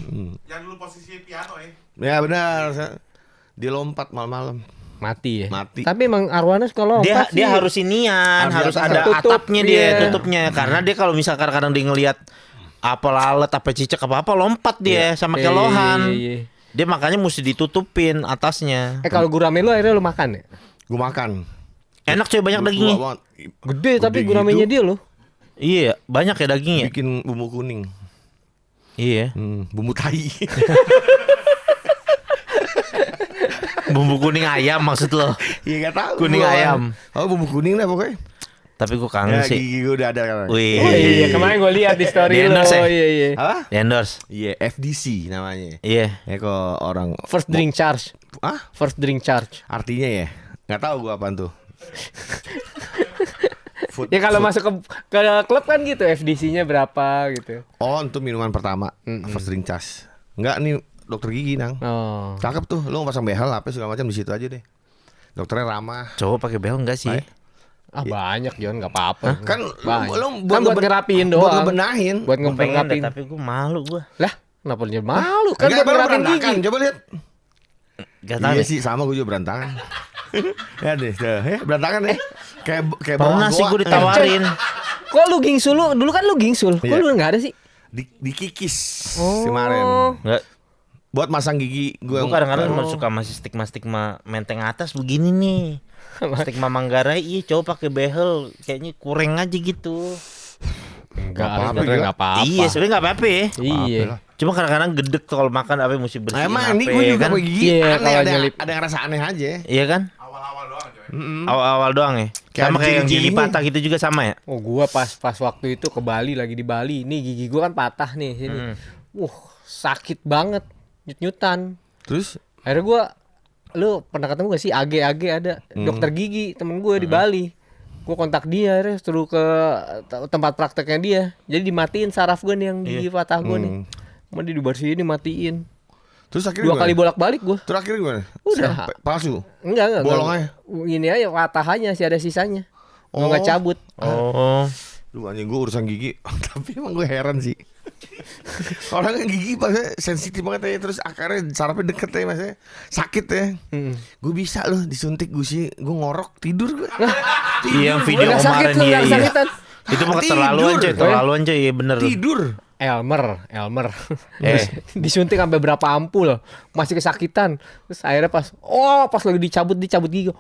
S5: Yang dulu posisi piano ya.
S1: Ya benar. Dia lompat malam-malam.
S3: Mati ya.
S1: Mati.
S3: Tapi emang Arwana suka lompat sih.
S2: Dia harus inian, harus
S1: Harus
S2: ada
S3: tutup,
S2: atapnya dia,
S3: iya.
S2: tutupnya. Karena dia kalau misalkan kadang dia ngelihat apa lalat, apa cicak, apa lompat dia sama
S3: Iya,
S2: kelohan.
S3: iya, iya.
S2: Dia makanya mesti ditutupin atasnya.
S3: Kalau gurame lu akhirnya lu makan ya?
S1: Gue makan.
S2: Enak coy, banyak
S1: Gua
S2: dagingnya.
S1: tua banget.
S3: Gede tapi
S1: Gede
S3: guramenya
S1: gitu.
S3: dia loh.
S2: Iya, banyak ya dagingnya.
S1: Bikin bumbu kuning.
S2: Iya.
S1: Bumbu tai.
S2: Bumbu kuning ayam maksud lo.
S1: Iya, enggak tahu.
S2: Kuning
S1: gua.
S2: ayam.
S1: Oh, bumbu kuning lah pokoknya.
S2: Tapi gue kangen
S1: Ya,
S2: sih.
S1: gigi gue udah ada kan.
S2: Wih.
S3: Oh iya, kemarin gue lihat di story
S2: Di
S3: lo.
S2: endorse ya?
S3: Iya, iya.
S1: Apa?
S2: Di endorse.
S1: Iya, FDC namanya.
S2: Iya.
S1: Ya kok orang
S3: First drink charge.
S1: ah
S3: First drink charge.
S1: artinya ya nggak tahu gua apaan tuh. Food-
S3: Ya kalau
S1: food-
S3: masuk ke klub kan gitu FDC-nya berapa gitu.
S1: Oh, untuk minuman pertama first drink charge. Enggak nih dokter gigi nang.
S3: Oh.
S1: Cakep tuh, lu pasang behel apa segala macam di situ aja deh. Dokternya ramah.
S2: Cowok pakai behel enggak sih?
S1: Baik.
S3: Ah banyak Jon, nggak apa-apa.
S1: Kan
S3: Banyak.
S1: lu
S3: Kan buat ngerapiin doang.
S1: Buat ngebenahin.
S3: Buat
S2: Gue pengen deh,
S3: ngerapiin.
S2: tapi gue malu gue.
S3: Lah, kenapa dia malu? Kan
S1: Enggak,
S3: buat
S1: baru
S3: ngerapiin gigi.
S1: berantakan. Coba lihat.
S2: Gak tau
S1: Iya
S2: deh.
S1: sih, sama gue juga berantakan. Ya deh, berantakan ya. Kayak
S2: Pernah
S1: bawah
S2: sih
S1: goa.
S2: gue ditawarin.
S3: Kok lu gingsul lu? Dulu kan lu gingsul. Kok
S1: Iya.
S3: lu nggak ada sih?
S1: Dikikis
S3: Oh.
S1: kemarin.
S2: Enggak.
S1: Buat masang gigi gue.
S2: Gue kadang-kadang suka masih stigma-stigma menteng atas begini nih. Stigma Manggarai, iya cowok pakai behel kayaknya kurang aja gitu.
S3: Enggak
S1: apa-apa,
S3: sebenarnya
S1: gila.
S3: nggak apa-apa.
S2: Iya, sebenarnya nggak apa-apa ya.
S3: Iya.
S2: Cuma kadang-kadang gedek tuh kalau makan apa mesti bersihin
S1: Emang ini
S2: apa,
S1: gue juga
S2: kan?
S1: pakai gigi
S3: Iya,
S1: aneh,
S3: kalau
S1: ada,
S3: nyelip.
S1: ada yang rasa aneh aja.
S2: Iya kan?
S5: Awal-awal doang coy.
S2: Awal-awal doang ya.
S1: Kayak
S2: Sama
S1: ada
S2: kayak yang gigi
S1: ciri-cirinya.
S2: patah gitu juga sama ya.
S3: Oh gua pas waktu itu ke Bali lagi di Bali. Nih gigi gua kan patah nih sini. Sakit banget. Nyut-nyutan.
S1: Terus
S3: Akhirnya gua lu pernah ketemu gak sih AG ada dokter gigi temen gue di Bali. Gue kontak dia akhirnya suruh ke tempat prakteknya dia. Jadi dimatiin saraf gue nih yang gigi patah gue nih. Mau dibersihin dimatiin.
S1: terus akhirnya
S3: 2 kali
S1: gimana?
S3: bolak-balik gue.
S1: Terus akhirnya gimana?
S3: Udah.
S1: Palsu.
S3: Enggak.
S1: Bolong aja?
S3: Ini aja patah aja sih ada sisanya. Gue
S1: Oh.
S3: nggak cabut.
S2: Oh.
S1: Duh anjing gue urusan gigi. Tapi emang gue heran sih. Orang yang gigi pasti sensitif banget ya. Terus akarnya sarafnya deket ya mas ya. Sakit ya. Gue bisa loh disuntik gusi. Gue ngorok tidur gue.
S2: Iya, yang video
S3: Nggak sakit
S2: kemarin
S3: lu,
S2: iya
S3: nggak
S2: iya.
S3: sakitan.
S2: Itu mah
S1: Tidur.
S2: keterlaluan coy, terlaluan coy, iya bener.
S1: Tidur.
S3: Elmer. Disuntik sampai berapa ampul, masih kesakitan. Terus akhirnya pas lagi dicabut gigi,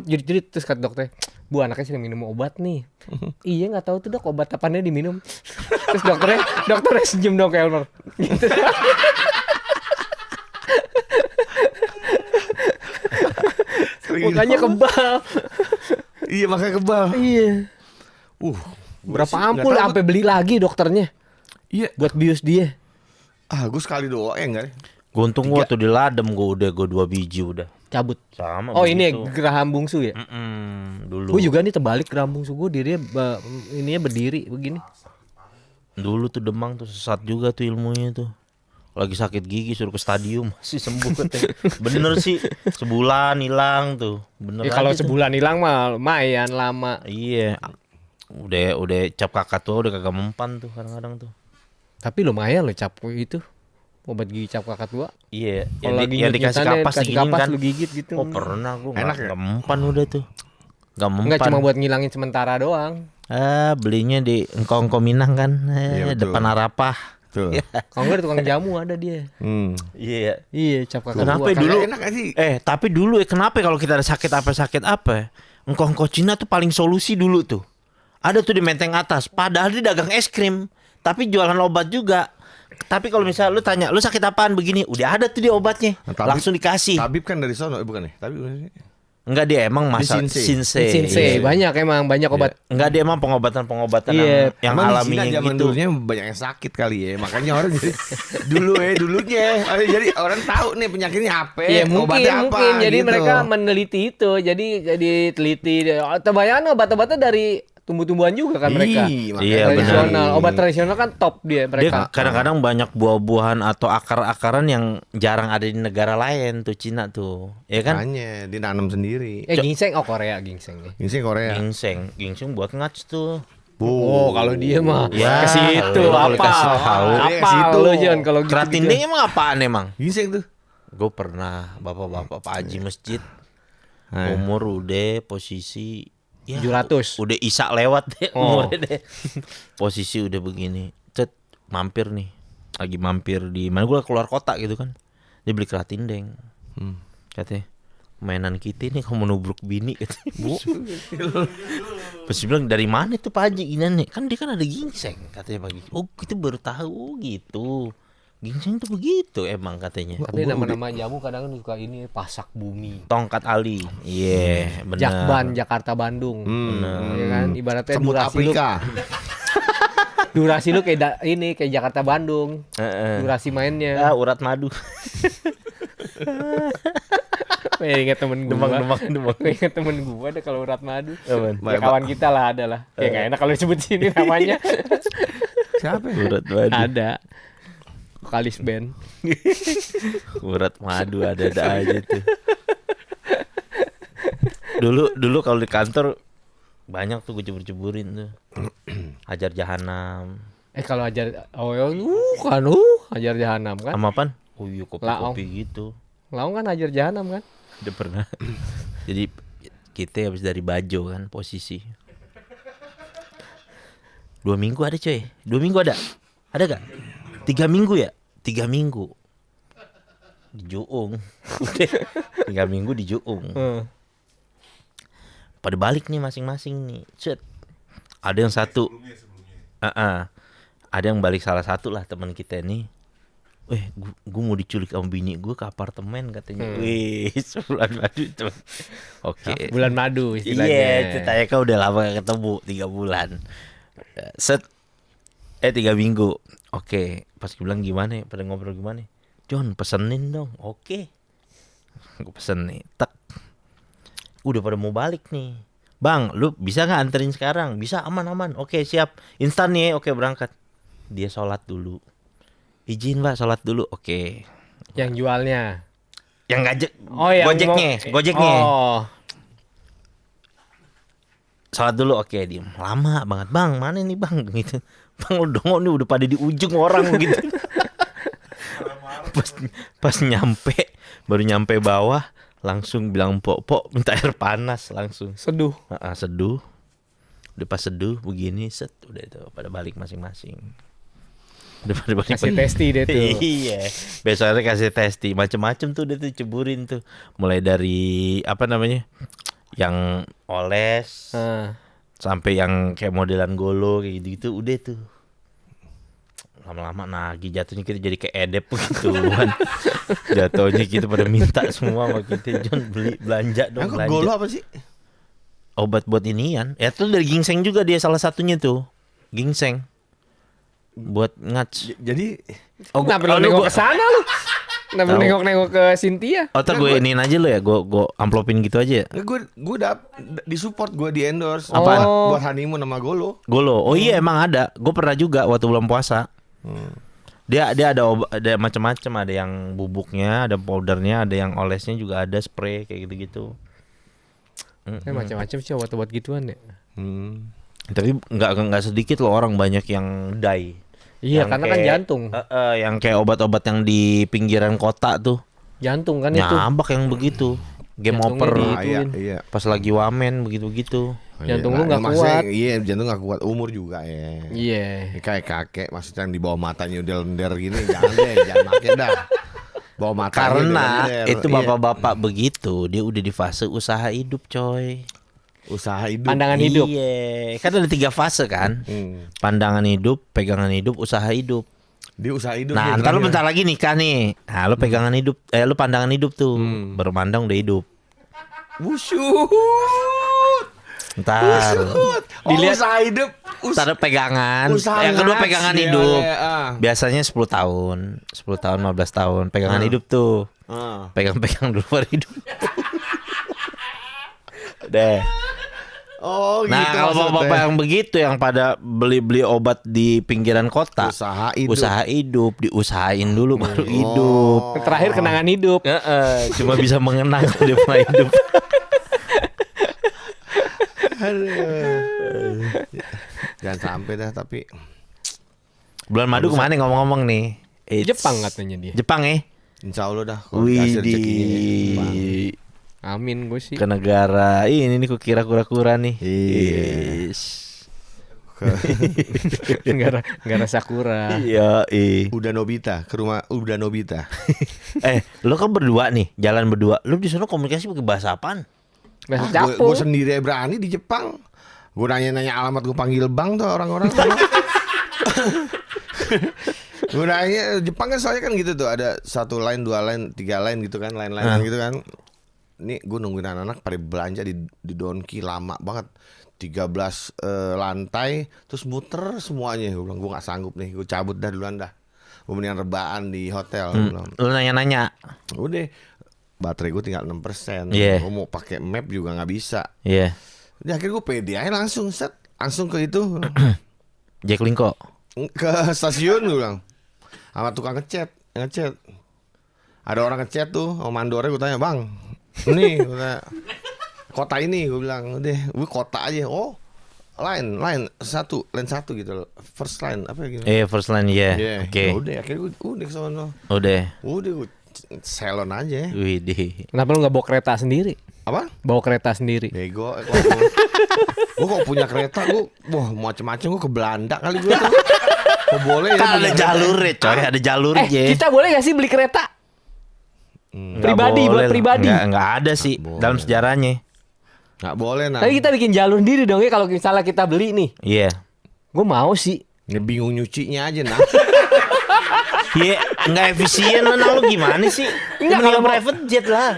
S3: jerit-jerit terus kata dokter, Bu anaknya sedang minum obat nih. Iya nggak tahu tuh dok obat apanya diminum. Terus dokternya senyum dong ke Elmer. Gitu. Mukanya kebal.
S1: Iya makanya kebal.
S3: Iya.
S1: Gua
S3: Berapa
S1: sih nggak
S3: ampul
S1: tahu.
S3: sampai beli lagi dokternya
S1: Iya.
S3: buat bius dia.
S1: Gue sekali doang ya enggak.
S2: Gue untung gue tuh di ladem gue 2 biji udah.
S3: Cabut.
S2: Sama.
S3: Oh ini ya,
S2: begitu.
S3: geraham bungsu ya?
S2: Dulu.
S3: Gue juga nih terbalik geraham bungsu gue dirinya ininya berdiri begini.
S2: Dulu tuh demang tuh sesat juga tuh ilmunya tuh. Lagi sakit gigi suruh ke stadium masih sembuh katanya. Bener sih, sebulan hilang tuh. Bener
S3: Ya kalau
S2: aja tuh.
S3: sebulan hilang mah lumayan lama.
S2: Iya. Udah cap kakak tuh udah kagak mempan tuh kadang-kadang tuh.
S3: Tapi lumayan loh cap itu. Obat gigi cap kakak tua.
S2: Iya,
S3: Kalau lagi
S2: yang dikasih
S3: nyut-nyutannya,
S2: kapas
S3: dikasih
S2: diginiin
S3: kapas
S2: kan.
S3: lu gigit gitu.
S2: Oh pernah gue
S1: Enak ya?
S2: gak mempan udah tuh. Gak mempan.
S3: Enggak cuma buat ngilangin sementara doang.
S2: Belinya di Engkong Minang kan,
S1: Iya, betul.
S2: depan Arapah.
S1: Tuh.
S3: Kalau enggak di tukang jamu ada dia.
S2: Iya.
S3: Iya, cap kakak
S2: Kenapa
S3: gua.
S2: dulu?
S1: Enak gak sih?
S2: Tapi dulu kenapa kalau kita ada sakit apa? Engkong Cina tuh paling solusi dulu tuh. Ada tuh di Menteng Atas. Padahal dia dagang es krim, tapi jualan obat juga. Tapi kalau misalnya lu tanya, lu sakit apaan begini? Udah ada tuh dia obatnya.
S1: Nah, tabib-
S2: Langsung dikasih.
S1: Tabib kan dari sono, bukan nih? Tabib
S2: Enggak, dia emang masa
S1: Di
S2: Sinse.
S3: Sinse, banyak obat.
S2: Enggak, dia emang pengobatan
S3: Iya.
S2: yang
S1: Emang di
S2: alaminya
S1: Cina zaman
S2: gitu.
S1: dulunya banyak yang sakit kali ya. Makanya orang jadi dulunya. Jadi orang tahu nih penyakitnya apa,
S3: Iya
S1: obatnya apa.
S3: mungkin. Jadi
S1: gitu.
S3: mereka meneliti itu. Jadi teliti. Kebanyakan obat-obatnya dari tumbuh-tumbuhan juga kan mereka.
S1: Makanya
S2: Iya,
S3: Tradisional.
S1: benar.
S3: Obat tradisional kan top dia
S2: Dia
S3: mereka.
S2: kadang-kadang banyak buah-buahan atau akar-akaran yang jarang ada di negara lain tuh, Cina tuh. Ya kan?
S1: Makanya dia nanam sendiri.
S3: Ginseng Korea ginseng.
S1: Ini sih Korea.
S2: Ginseng buat ngats tuh.
S3: Oh, kalau dia mah
S2: Ya,
S3: ke situ
S2: kalau
S3: apa?
S2: dikasih tahu.
S1: Dia ke
S3: Apa
S1: situ.
S3: lu Jon kalau gitu?
S2: Keratinding emang apaan emang?
S1: Ginseng tuh.
S2: Gue pernah bapak-bapak Pak Haji masjid,
S1: Nah.
S2: umur udah posisi ya
S3: 700.
S2: udah isak lewat deh
S3: Oh.
S2: umurnya deh. Posisi udah begini, mampir nih, lagi mampir di mana, gue keluar kota gitu kan, dia beli keratindeng, katanya mainan kita nih kamu nubruk bini katanya. Pas dia bilang dari mana tuh Pak Haji ini nih, kan dia kan ada ginseng katanya pagi. Oh kita baru tahu gitu. Ginseng tuh begitu emang katanya.
S3: Tapi nama-nama jamu kadang suka ini pasak bumi.
S2: Tongkat Ali. Iya, benar.
S3: Jakban Jakarta Bandung. Ya kan ibaratnya
S1: Semut
S3: durasi lu,
S1: Afrika.
S3: durasi lu kayak kayak Jakarta Bandung.
S2: Heeh.
S3: Durasi mainnya.
S2: Urat madu.
S3: Ingat temen gua.
S2: Demang.
S3: Ingat temen gua ada kalau urat madu.
S2: Apaan?
S3: Ya, kawan kita lah ada lah. Ya nggak enak kalau disebut sini namanya.
S1: Siapa?
S2: Urat madu.
S3: Ada. Vokalis band.
S2: Urat madu ada aja tuh. Dulu kalau di kantor banyak tuh gue jebur-jeburin tuh. Hajar Jahanam.
S3: Kalau ajar ajar jahanam kan.
S2: Sama apaan? Oh iya,
S3: Laong.
S2: kopi-kopi gitu.
S3: Laung kan ajar jahanam kan.
S2: Udah pernah. Jadi kita habis dari Bajo kan posisi. 2 minggu ada coy. 2 minggu ada. Ada gak? 3 minggu ya? 3 minggu. Di Juung. Udah 3 minggu di Juung. Pada balik nih masing-masing nih. Set. Ada yang satu. Ada yang balik salah satu lah teman kita nih. Gue mau diculik sama bini gue ke apartemen katanya. Wih, bulan madu itu. Oke.
S3: Bulan madu istilahnya.
S2: Iya, ceritanya kan udah lama gak ketemu, 3 bulan. Set 3 minggu. Oke, pas gue bilang gimana? Pada ngobrol gimana? Jon, pesenin dong. Oke. Gue pesen nih. Tek. Udah pada mau balik nih. Bang, lu bisa nggak anterin sekarang? Bisa, aman. Oke, siap. Instan nih, oke berangkat. Dia sholat dulu. Izin Pak, sholat dulu. Oke.
S3: Yang jualnya.
S2: Yang ngajak.
S3: Yang
S2: Gojeknya.
S3: Oh.
S2: Sholat dulu, oke, diem. Lama banget, Bang. Mana nih Bang? Gitu. Bang, lu dong nih udah pada di ujung orang gitu. pas baru nyampe bawah, langsung bilang pok minta air panas langsung.
S3: Seduh.
S2: Seduh. Udah pas seduh begini, set udah itu pada balik masing-masing. Udah pada balik.
S3: Kasih testi deh tuh.
S2: Iya. Besoknya kasih testi, macem-macem tuh dia tuh ceburin tuh. Mulai dari apa namanya? Yang oles sampai yang kayak modelan golo kayak gitu udah tuh. Lama-lama nagih, jatuhnya kita jadi kayak edep gitu kan. Jatuhnya kita pada minta semua sama kita, Jon beli belanja dong.
S1: Aku golo apa sih?
S2: Obat buat inian. Ya tuh dari ginseng juga dia salah satunya tuh. Ginseng. Buat ngats.
S1: Jadi
S3: Kenapa lu nengok ke sana lu? Kenapa lu nengok ke Cynthia?
S2: Ntar gue iniin aja lo ya, gue amplopin gitu aja.
S1: gue udah disupport, gue di endorse.
S3: Apaan?
S1: Buat honeymoon sama Golo.
S2: Golo. Oh iya emang ada. Gue pernah juga waktu bulan puasa. Dia ada ada macam-macam, ada yang bubuknya, ada powdernya, ada yang olesnya juga, ada spray kayak gitu-gitu.
S3: Macam-macam sih obat-obat gituan ya.
S2: Tapi nggak sedikit loh orang banyak yang die.
S3: Iya,
S2: Yang
S3: karena kan
S2: kayak-
S3: jantung.
S2: Yang kayak obat-obat yang di pinggiran kota tuh.
S3: Jantung kan itu.
S2: Nyambak yang begitu. Game
S3: Jantungnya
S2: over.
S3: di- Ituin.
S1: Iya.
S2: Pas lagi wamen begitu-begitu.
S3: Jantung lu nggak
S1: maksudnya,
S3: kuat.
S1: Iya, jantung nggak kuat. Umur juga ya.
S3: Iya.
S1: Kayak kakek, maksudnya yang di bawah matanya udah lender gini, jangan deh, jangan pakai dah. Bawah matanya udah
S2: Karena
S1: lender.
S2: itu
S1: Iya.
S2: bapak-bapak begitu, dia udah di fase usaha hidup, coy.
S1: Usaha hidup.
S3: Pandangan hidup.
S2: Iya, kan ada 3 fase kan.
S1: Hmm.
S2: Pandangan hidup, pegangan hidup, usaha hidup.
S1: Dia usaha hidup.
S2: Nah,
S1: dia
S2: ntar lu
S1: terakhir.
S2: bentar lagi nikah nih. Nah, lu pegangan hidup, lu pandangan hidup tuh. Baru mandang udah hidup.
S1: Wusyut.
S2: Ntar,
S1: Dilihat usaha hidup.
S2: ntar pegangan.
S1: Usaha
S2: Yang kedua
S1: ngats,
S2: pegangan
S1: ya,
S2: hidup.
S1: ya,
S2: Biasanya 10 tahun, 10 tahun, 15 tahun. Pegangan hidup tuh. Pegang-pegang dulu baru hidup. Deh.
S1: Oh gitu.
S2: Nah, kalau
S1: maksudnya.
S2: bapak-bapak yang begitu yang pada beli-beli obat di pinggiran kota,
S1: Usaha hidup.
S2: usaha hidup, diusahain dulu baru hidup.
S3: Terakhir kenangan hidup.
S2: Cuma bisa mengenang kalau dia pernah hidup.
S1: Jangan sampai dah tapi
S2: Bulan madu kemana ngomong-ngomong nih?
S3: Jepang katanya dia.
S2: Jepang ya?
S1: insya Allah dah kalau dikasih rezekinya ya. Bang.
S2: Widih.
S3: Amin gue sih.
S2: Ke negara ini nih kukira kura-kura nih.
S1: Iya.
S2: Is.
S3: Negara Sakura.
S2: Iya,
S1: Udah Nobita ke rumah udah Nobita.
S2: lo kan berdua nih, jalan berdua. Lo di sana komunikasi pakai bahasa apaan?
S3: Bahasa
S1: Gue
S3: Japo.
S1: sendiri berani di Jepang. Gue nanya-nanya alamat gue panggil bang tuh orang-orang. Gue nanya Jepang kan soalnya kan gitu tuh ada 1 line, 2 line, 3 line gitu kan, line-line gitu kan. Ini gue nungguin anak-anak pada belanja di Donki lama banget. 13 lantai terus muter semuanya. Gue bilang gue gak sanggup nih, gue cabut dah duluan dah. Gue mendingan rebaan di hotel. Gua bilang.
S2: Lo nanya-nanya.
S1: Udah baterai gue tinggal 6%.
S2: Iya.
S1: Gue mau pakai map juga nggak bisa.
S2: Iya.
S1: Jadi akhirnya gue pede aja langsung set, langsung ke itu
S2: Jack Linko.
S1: ke stasiun gue bilang sama tukang ngecat. Ada orang ngecat tuh sama mandornya, gue tanya bang, nih gue tanya, kota ini gue bilang udah gue kota aja. Oh line satu gitu loh. First line apa gitu.
S2: First line ya.
S1: Iya.
S2: Oke.
S1: Udah akhirnya gue udah kesono.
S2: Udah.
S1: Udah gue salon aja.
S2: Widih.
S3: Kenapa lu nggak bawa kereta sendiri?
S1: Apa?
S3: Bawa kereta sendiri.
S1: Bego. Gue kok punya kereta gue, wah macem-macem gue ke Belanda kali gue tuh. Kok boleh ya?
S2: Kan ada
S1: punya kereta?
S2: jalurnya coy, ada jalurnya.
S3: Kita boleh gak sih beli kereta? Pribadi, buat pribadi.
S2: Nggak ada sih
S1: boleh.
S2: dalam sejarahnya.
S1: Nggak boleh nah.
S3: Tapi kita bikin jalur sendiri dong ya kalau misalnya kita beli nih.
S2: Iya.
S3: Gue mau sih.
S1: Ini bingung nyucinya aja nah.
S2: Iya, nggak efisien lah. Nah, lu gimana sih?
S3: Enggak,
S2: Mendingan
S3: kalau mau-
S2: private jet lah.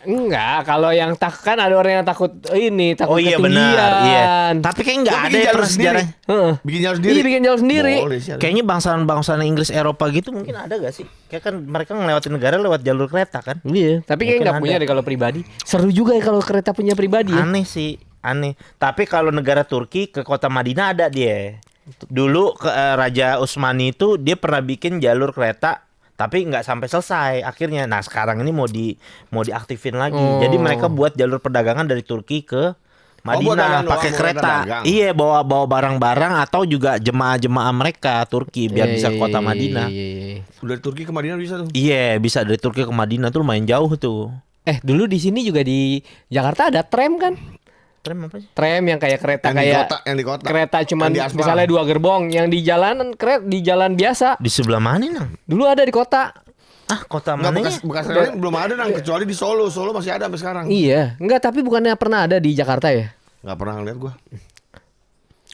S3: Enggak, kalau yang kan ada orang yang takut takut
S2: Oh iya
S3: ketinggian.
S2: benar. Iya. Tapi kayak nggak
S1: Lu
S2: ada
S1: bikin
S2: ya
S1: jalur
S2: pernah
S1: sendiri.
S2: sejarah.
S3: Heeh.
S1: Bikin jalur sendiri.
S3: Iya, bikin jalur sendiri.
S1: Boleh sih.
S2: Kayaknya bangsawan-bangsawan Inggris Eropa gitu mungkin ada gak sih? Kayak kan mereka ngelewatin negara lewat jalur kereta kan?
S3: Iya, tapi kayak
S2: Mungkin
S3: nggak
S2: ada.
S3: punya deh kalau pribadi. Seru juga ya kalau kereta punya pribadi ya.
S2: Aneh sih, aneh. Tapi kalau negara Turki ke kota Madinah ada dia. Dulu Raja Utsmani itu dia pernah bikin jalur kereta tapi nggak sampai selesai akhirnya. Nah sekarang ini mau diaktifin lagi.
S3: Oh.
S2: Jadi mereka buat jalur perdagangan dari Turki ke
S1: buat
S2: Madinah
S1: dagang
S2: pakai
S1: doang,
S2: kereta.
S1: buat dagang.
S2: Iya bawa barang-barang atau juga jemaah-jemaah mereka Turki biar bisa ke kota Madinah.
S3: Iya.
S1: Udah dari Turki ke Madinah bisa tuh.
S2: Iya bisa dari Turki ke Madinah tuh lumayan jauh tuh.
S3: Dulu di sini juga di Jakarta ada tram kan?
S2: Tram apa sih?
S3: Tram yang kayak kereta
S1: Yang di kota.
S3: kereta cuman
S1: Yang di aspal.
S3: misalnya 2 gerbong, yang di jalanan di jalan biasa.
S2: Di sebelah mana nang?
S3: Dulu ada di kota.
S2: Ah kota
S1: Enggak
S2: mana?
S1: bekas rel belum ada nang kecuali di Solo. Solo masih ada sampai sekarang.
S3: Iya, enggak tapi bukannya pernah ada di Jakarta ya?
S1: Enggak pernah ngeliat gua.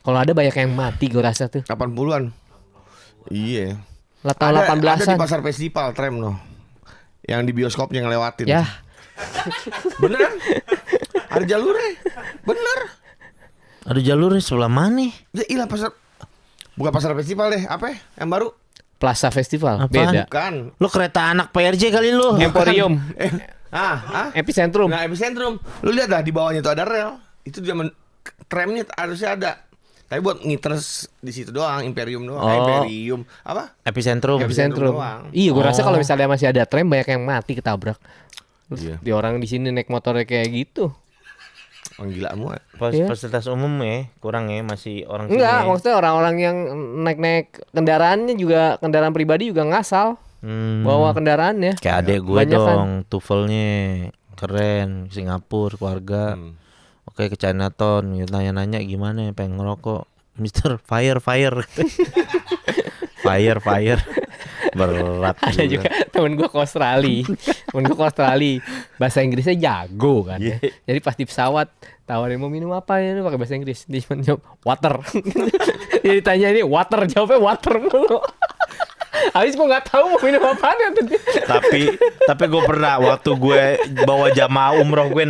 S3: Kalau ada banyak yang mati gue rasa tuh.
S1: 80-an. Iya.
S3: Tahun
S1: Ada di
S3: 18-an.
S1: pasar festival tram loh. Yang di bioskopnya ngelewatin.
S3: Ya,
S1: Beneran? Ada jalurnya. Bener.
S2: Ada jalurnya sebelah mana?
S1: Ya ilah pasar. Bukan pasar festival deh. Apa ya? Yang baru?
S3: Plaza Festival.
S2: Apaan?
S3: Beda.
S1: Bukan.
S2: Lu kereta anak PRJ kali lu.
S3: Emporium.
S1: Epicentrum.
S3: Epicentrum.
S1: Nah, epicentrum. Lu lihat dah di bawahnya tuh ada rel. Itu zaman tramnya harusnya ada. Tapi buat ngiters di situ doang, Imperium doang.
S2: Oh.
S1: Imperium. Apa?
S2: Epicentrum.
S3: Epicentrum.
S1: doang.
S3: Iya, gue rasa
S2: Oh.
S3: kalau misalnya masih ada tram banyak yang mati ketabrak. Terus
S1: Iya.
S3: di orang di sini naik motornya kayak gitu.
S1: Orang gila semua.
S3: Iya.
S2: Fasilitas umum ya, kurang ya masih orang
S3: Enggak,
S2: sini.
S3: maksudnya orang-orang yang naik-naik kendaraannya juga kendaraan pribadi juga ngasal bawa kendaraannya.
S2: Kayak adek gue
S3: Banyak kan.
S2: dong, tuvelnya keren, Singapura keluarga. Oke ke Chinatown, gitu, nanya-nanya gimana ya, pengen ngerokok. Mister fire. Fire. Berat.
S3: Ada juga temen gue ke Australia. Bahasa Inggrisnya jago kan.
S2: Iya.
S3: Jadi pas di pesawat tawarin mau minum apa ya, pakai bahasa Inggris. Dia cuma jawab water. Dia ditanya ini water, jawabnya water mulu. Habis gue nggak tahu mau minum apa ya.
S2: Tapi gue pernah waktu gue bawa jamaah umroh gue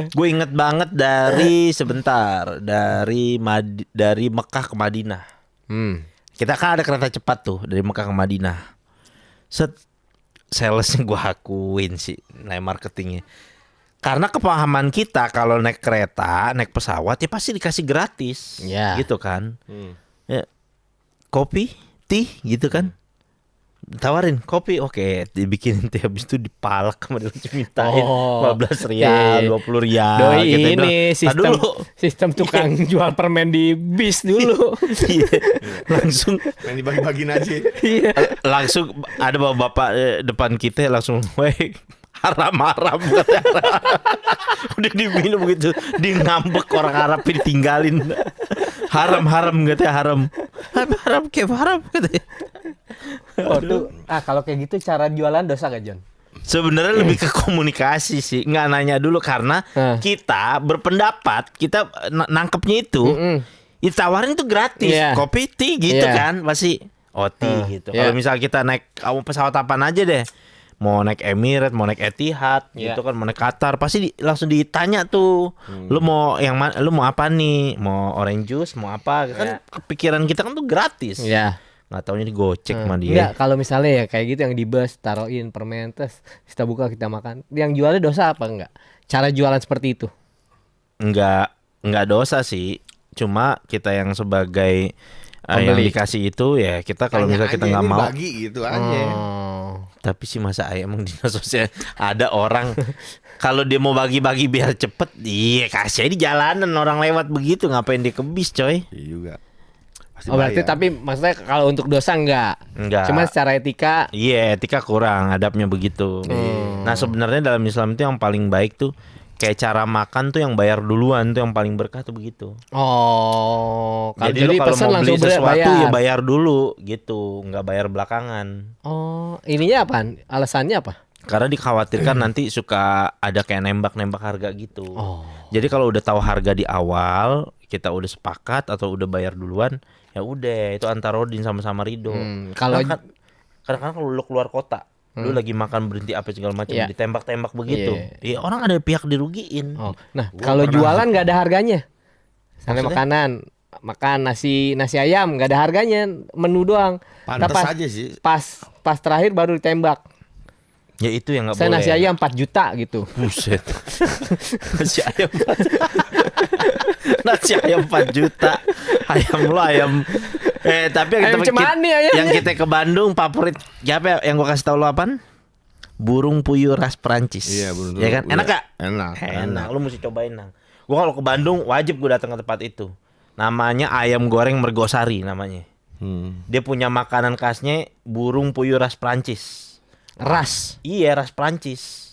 S2: gue inget banget dari Mekah ke Madinah. Kita kan ada kereta cepat tuh dari Mekah ke Madinah. Salesnya gue akuin sih, nilai marketingnya. Karena kepahaman kita kalau naik kereta, naik pesawat ya pasti dikasih gratis, gitu kan. Ya, kopi, teh, gitu kan. Tawarin kopi, oke, dibikinin teh, habis itu dipalak sama dia mintain 15 rial, 20 rial.
S3: Doi
S2: Kita
S3: ini
S2: bilang,
S3: sistem tukang jual permen di bis dulu.
S2: langsung
S1: Yang dibagi-bagiin aja.
S2: langsung ada bapak depan kita langsung, weh haram katanya. Udah diminum gitu, di ngambek orang Arab ditinggalin. Haram katanya, haram katanya.
S3: Kalau kayak gitu cara jualan dosa gak, John?
S2: Sebenarnya lebih ke komunikasi sih, nggak nanya dulu karena kita berpendapat, kita nangkepnya itu, ditawarin itu gratis, kopi, teh gitu kan, pasti teh gitu. Kalau misal kita naik pesawat apaan aja deh, mau naik Emirates, mau naik Etihad, gitu kan, mau naik Qatar, pasti langsung ditanya tuh, lu mau yang mana, lu mau apa nih, mau orange juice, mau apa, kan kepikiran kita kan tuh gratis. Nggak taunya digocek sama dia.
S3: Enggak, kalau misalnya ya kayak gitu yang di bus taruhin permen terus kita buka kita makan. Yang jualnya dosa apa enggak? Cara jualan seperti itu?
S2: Enggak dosa sih. Cuma kita yang sebagai yang dikasih itu ya kita kalau misalnya kita nggak mau
S1: bagi gitu aja.
S2: Tapi sih masa emang dinas sosial ada orang kalau dia mau bagi-bagi biar cepet, iya kasih aja di jalanan orang lewat begitu, ngapain dia ke bis coy?
S1: Iya juga.
S3: Berarti tapi maksudnya kalau untuk dosa enggak. Cuma secara etika.
S2: Iya, etika kurang, adabnya begitu. Nah, sebenarnya dalam Islam itu yang paling baik tuh kayak cara makan tuh yang bayar duluan tuh yang paling berkah tuh begitu. Jadi kalau mau beli sesuatu ya bayar dulu gitu, nggak bayar belakangan.
S3: Ininya apaan? Alasannya apa?
S2: Karena dikhawatirkan nanti suka ada kayak nembak-nembak harga gitu. Jadi kalau udah tahu harga di awal, kita udah sepakat atau udah bayar duluan, ya udah itu antara Rodin sama-sama Rido.
S3: Kalau
S2: kadang-kadang kalau lu keluar kota, lu lagi makan berhenti apa segala macam, ditembak-tembak begitu. Iya, orang ada pihak dirugiin.
S3: Nah, kalau jualan nggak ada harganya. Misalnya makan nasi ayam nggak ada harganya, menu doang.
S1: Pantes aja sih.
S3: Pas terakhir baru ditembak.
S2: Ya itu yang nggak boleh.
S3: Saya nasi ayam 4 juta gitu.
S2: Buset. Nasi ayam 4 juta. Ayam lo ayam. Tapi yang kita ke Bandung favorit siapa yang gua kasih tahu lo apaan? Burung puyuh ras Perancis.
S1: Iya, burung.
S2: Ya kan? Enak gak?
S1: Enak.
S2: Lu mesti cobain, Nang. Gua kalau ke Bandung wajib gua datang ke tempat itu. Namanya ayam goreng Mergosari namanya. Dia punya makanan khasnya burung puyuh ras Perancis. Iya, ras Prancis.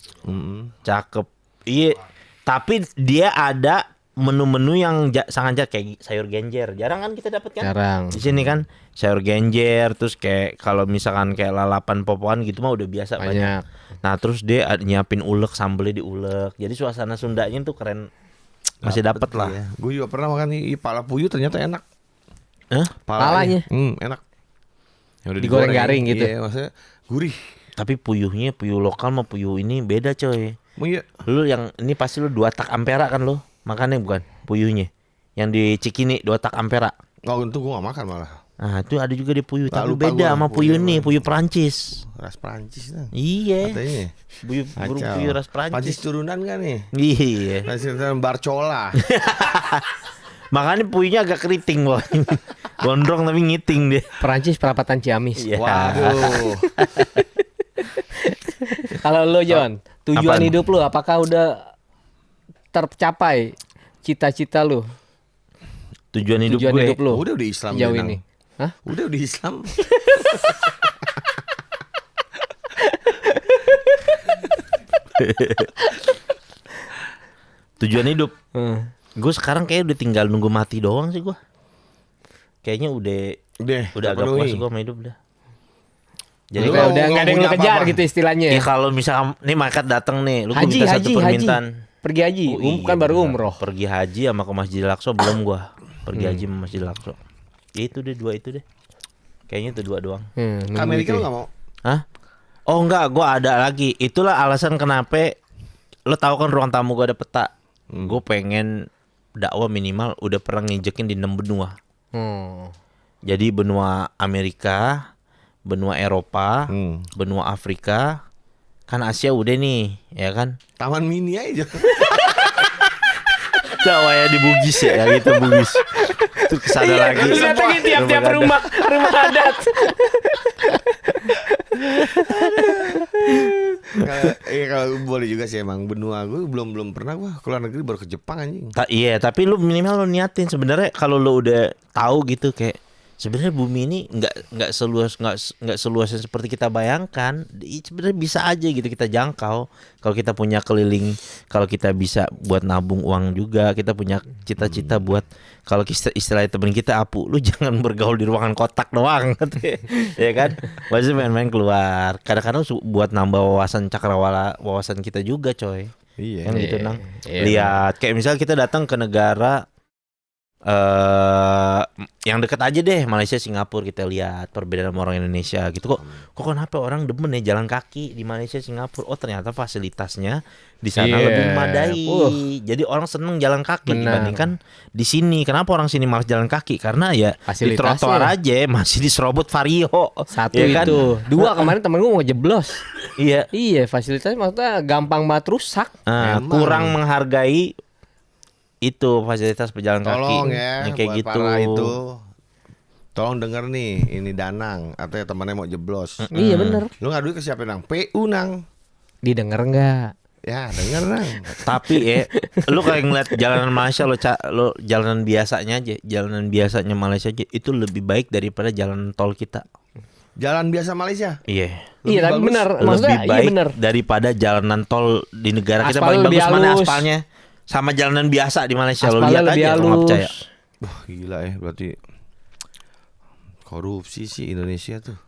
S2: Cakep. Iya. Tapi dia ada menu-menu yang sangat jarang kayak sayur genjer. Jarang kan kita dapat kan?
S3: Jarang.
S2: Di sini kan sayur genjer, terus kayak kalau misalkan kayak lalapan popoan gitu mah udah biasa banyak. Nah, terus dia nyiapin ulek, sambelnya diulek. Jadi suasana Sundanya tuh keren. Masih dapat lah.
S1: Iya. Gue juga pernah makan pala puyuh ternyata enak.
S3: Palanya?
S1: Enak. Yang udah
S3: digoreng garing gitu.
S1: Iya, maksudnya gurih.
S2: Tapi puyuhnya puyuh lokal sama puyuh ini beda coy.
S1: Iya.
S2: Lu yang ini pasti lu 2 tak ampera kan lu? Makannya bukan puyuhnya. Yang di Cikini 2 tak ampera.
S1: Oh, itu gua gak makan malah.
S2: Nah, itu ada juga di puyuh, tapi beda sama puyuh nih, puyuh Perancis.
S1: Ras Perancis kan.
S2: Iya.
S1: Katanya.
S2: Burung puyuh ras Perancis.
S1: Perancis turunan kan nih?
S2: Iya.
S1: Perancis turunan Barcola.
S2: Makanya puyuhnya agak keriting loh. Gondrong tapi ngiting dia.
S3: Perancis perapatan Ciamis.
S2: Yeah.
S1: Waduh.
S3: Kalau lo John, tujuan hidup lo apakah udah tercapai cita-cita lo?
S2: Tujuan hidup
S3: lo?
S1: Udah Islam
S3: jauh ini. Hah?
S1: Udah Islam.
S2: Tujuan hidup. Gue sekarang kayak udah tinggal nunggu mati doang sih gue. Kayaknya udah agak puas gue sama hidup udah. Jadi
S3: Lu
S1: kalau
S3: udah nggak ada yang lu kejar gitu istilahnya.
S2: ya kalau misalkan nih Makat datang nih, lu gua minta satu permintaan.
S3: Pergi haji, kan
S2: iya,
S3: baru
S2: bener.
S3: umroh.
S2: Pergi haji sama ke Masjidil Aqsa belum gua. Pergi haji sama Masjidil Aqsa. Ya itu deh, 2 itu deh. Kayaknya itu 2 doang.
S1: Ke Amerika lu nggak mau?
S2: Hah? Oh enggak, gua ada lagi. Itulah alasan kenapa lo tahu kan ruang tamu gua ada peta. Gue pengen dakwah minimal udah pernah nginjekin di 6 benua. Jadi benua Amerika, benua Eropa, benua Afrika, kan Asia udah nih, ya kan?
S1: Taman mini aja.
S2: Dakwahnya di Bugis ya gitu, Bugis. Itu kesana lagi.
S3: Lu datengin tiap-tiap rumah adat.
S1: Kalau boleh juga sih emang benua gue belum pernah gue keluar negeri baru ke Jepang anjing.
S2: Iya, tapi lu minimal lu niatin sebenarnya kalau lu udah tahu gitu kayak sebenarnya bumi ini nggak seluas yang seperti kita bayangkan. Sebenarnya bisa aja gitu kita jangkau kalau kita punya keliling, kalau kita bisa buat nabung uang juga, kita punya cita-cita buat kalau istilahnya temen kita Apu, lu jangan bergaul di ruangan kotak doang, ya kan? Maksudnya main-main keluar. Kadang-kadang buat nambah wawasan cakrawala, wawasan kita juga, coy.
S1: Iya.
S2: Kan gitu nang. Lihat kayak misalnya kita datang ke negara yang dekat aja deh, Malaysia, Singapura, kita lihat perbedaan sama orang Indonesia gitu kok kenapa orang demen ya jalan kaki di Malaysia, Singapura. Oh ternyata fasilitasnya di sana lebih memadai. Jadi orang seneng jalan kaki dibandingkan di sini. Kenapa orang sini malas jalan kaki? Karena ya di trotoar aja masih diserobot Vario.
S3: Satu
S2: ya kan?
S3: itu. 2 kemarin temen gue mau jeblos.
S2: Iya.
S3: Iya, fasilitasnya maksudnya gampang banget rusak.
S2: Kurang menghargai itu fasilitas pejalan kaki.
S1: Tolong ya,
S2: yang kayak
S1: buat
S2: gitu.
S1: para itu. Tolong denger nih, ini Danang atau temannya mau jeblos.
S3: Iya bener.
S1: Lu ngadu ke siapa nang? PU nang.
S3: Didengar nggak?
S1: Ya denger nang.
S2: Tapi lu kayak ngeliat jalanan Malaysia lo jalanan biasanya aja, jalanan biasanya Malaysia aja itu lebih baik daripada jalan tol kita.
S1: Jalan biasa Malaysia.
S2: Iya.
S3: Iya tapi benar. Maksudnya
S2: Lebih baik
S3: iya benar.
S2: daripada jalanan tol di negara kita.
S3: Aspal
S2: Paling bagus mana
S3: halus.
S2: aspalnya? Sama jalanan biasa di Malaysia. Lo
S3: Aspalnya
S2: lihat
S3: lebih
S2: aja kalau nggak
S3: halus.
S2: percaya.
S1: Wah gila ya, berarti korupsi sih Indonesia tuh.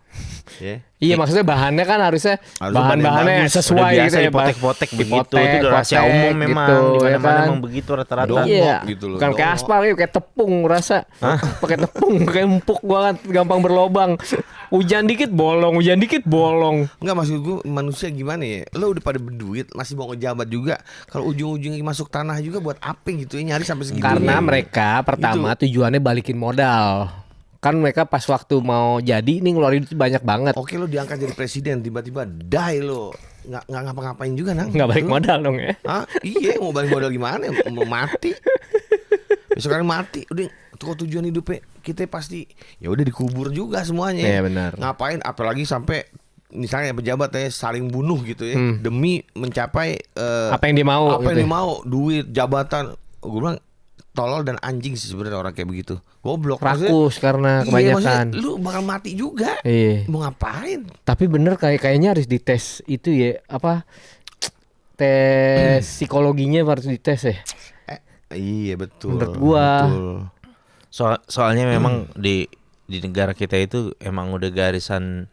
S1: Ya.
S3: Iya maksudnya bahannya kan harusnya bahan-bahannya
S1: bagus.
S3: sesuai
S2: Udah biasa
S3: gitu ya.
S2: dipotek-potek begitu. Itu udah rahasia umum memang.
S3: gitu,
S2: Di
S3: ya
S2: mana-mana
S3: kan?
S2: memang begitu rata-rata.
S1: Dong.
S3: Iya,
S1: gitu loh,
S3: bukan kayak
S1: dongok.
S3: aspal ya, kayak tepung rasa. Pakai tepung, kayak empuk banget, gampang berlobang. Hujan dikit bolong, hujan dikit bolong.
S1: Enggak, maksud gue manusia gimana ya? Lo udah pada berduit masih mau ngejabat juga. Kalau ujung-ujungnya masuk tanah juga buat apa gitu ya, nyari sampai segitu.
S3: Karena mereka pertama tujuannya balikin modal. Kan mereka pas waktu mau jadi ini ngeluarin duit banyak banget.
S1: Oke, lo diangkat jadi presiden, tiba-tiba die lo. Nggak ngapa-ngapain juga nang.
S3: Nggak balik
S1: Lo-
S3: modal dong ya.
S1: Hah? Iya, mau balik modal gimana? Mau mati. Besok hari mati, udah tujuan hidupnya kita pasti ya udah dikubur juga semuanya.
S3: Iya, benar.
S1: Ngapain? Apalagi sampai misalnya pejabat saling bunuh gitu ya demi mencapai
S3: Apa yang dia mau?
S1: apa
S3: gitu
S1: yang dia mau, duit, jabatan. Gue bilang tolol dan anjing sih sebenarnya orang kayak begitu. Goblok.
S3: Rakus karena
S1: Iya,
S3: kebanyakan.
S1: maksudnya lu bakal mati juga.
S3: Iya.
S1: Mau ngapain?
S3: Tapi bener kayaknya harus dites itu ya apa tes psikologinya harus dites ya.
S1: Iya betul.
S3: Menurut gua.
S1: Betul.
S2: Soalnya memang di negara kita itu emang udah garisan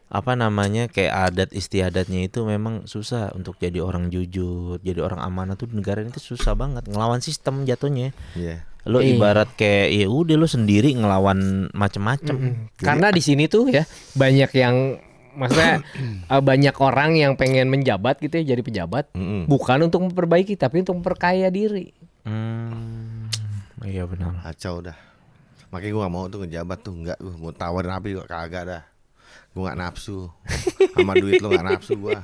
S2: apa namanya kayak adat istiadatnya itu memang susah untuk jadi orang jujur, jadi orang amanah tuh di negara ini tuh susah banget ngelawan sistem jatuhnya.
S1: Iya.
S2: Lo ibarat kayak ya udah lo sendiri ngelawan macem-macem.
S3: Karena di sini tuh ya banyak yang maksudnya banyak orang yang pengen menjabat gitu ya jadi pejabat bukan untuk memperbaiki tapi untuk memperkaya diri.
S2: Iya benar.
S1: Kacau dah. Makanya gue gak mau tuh ngejabat tuh. Enggak, gue mau tawarin apa juga kagak dah. Gue gak nafsu. Sama duit lo gak nafsu gue.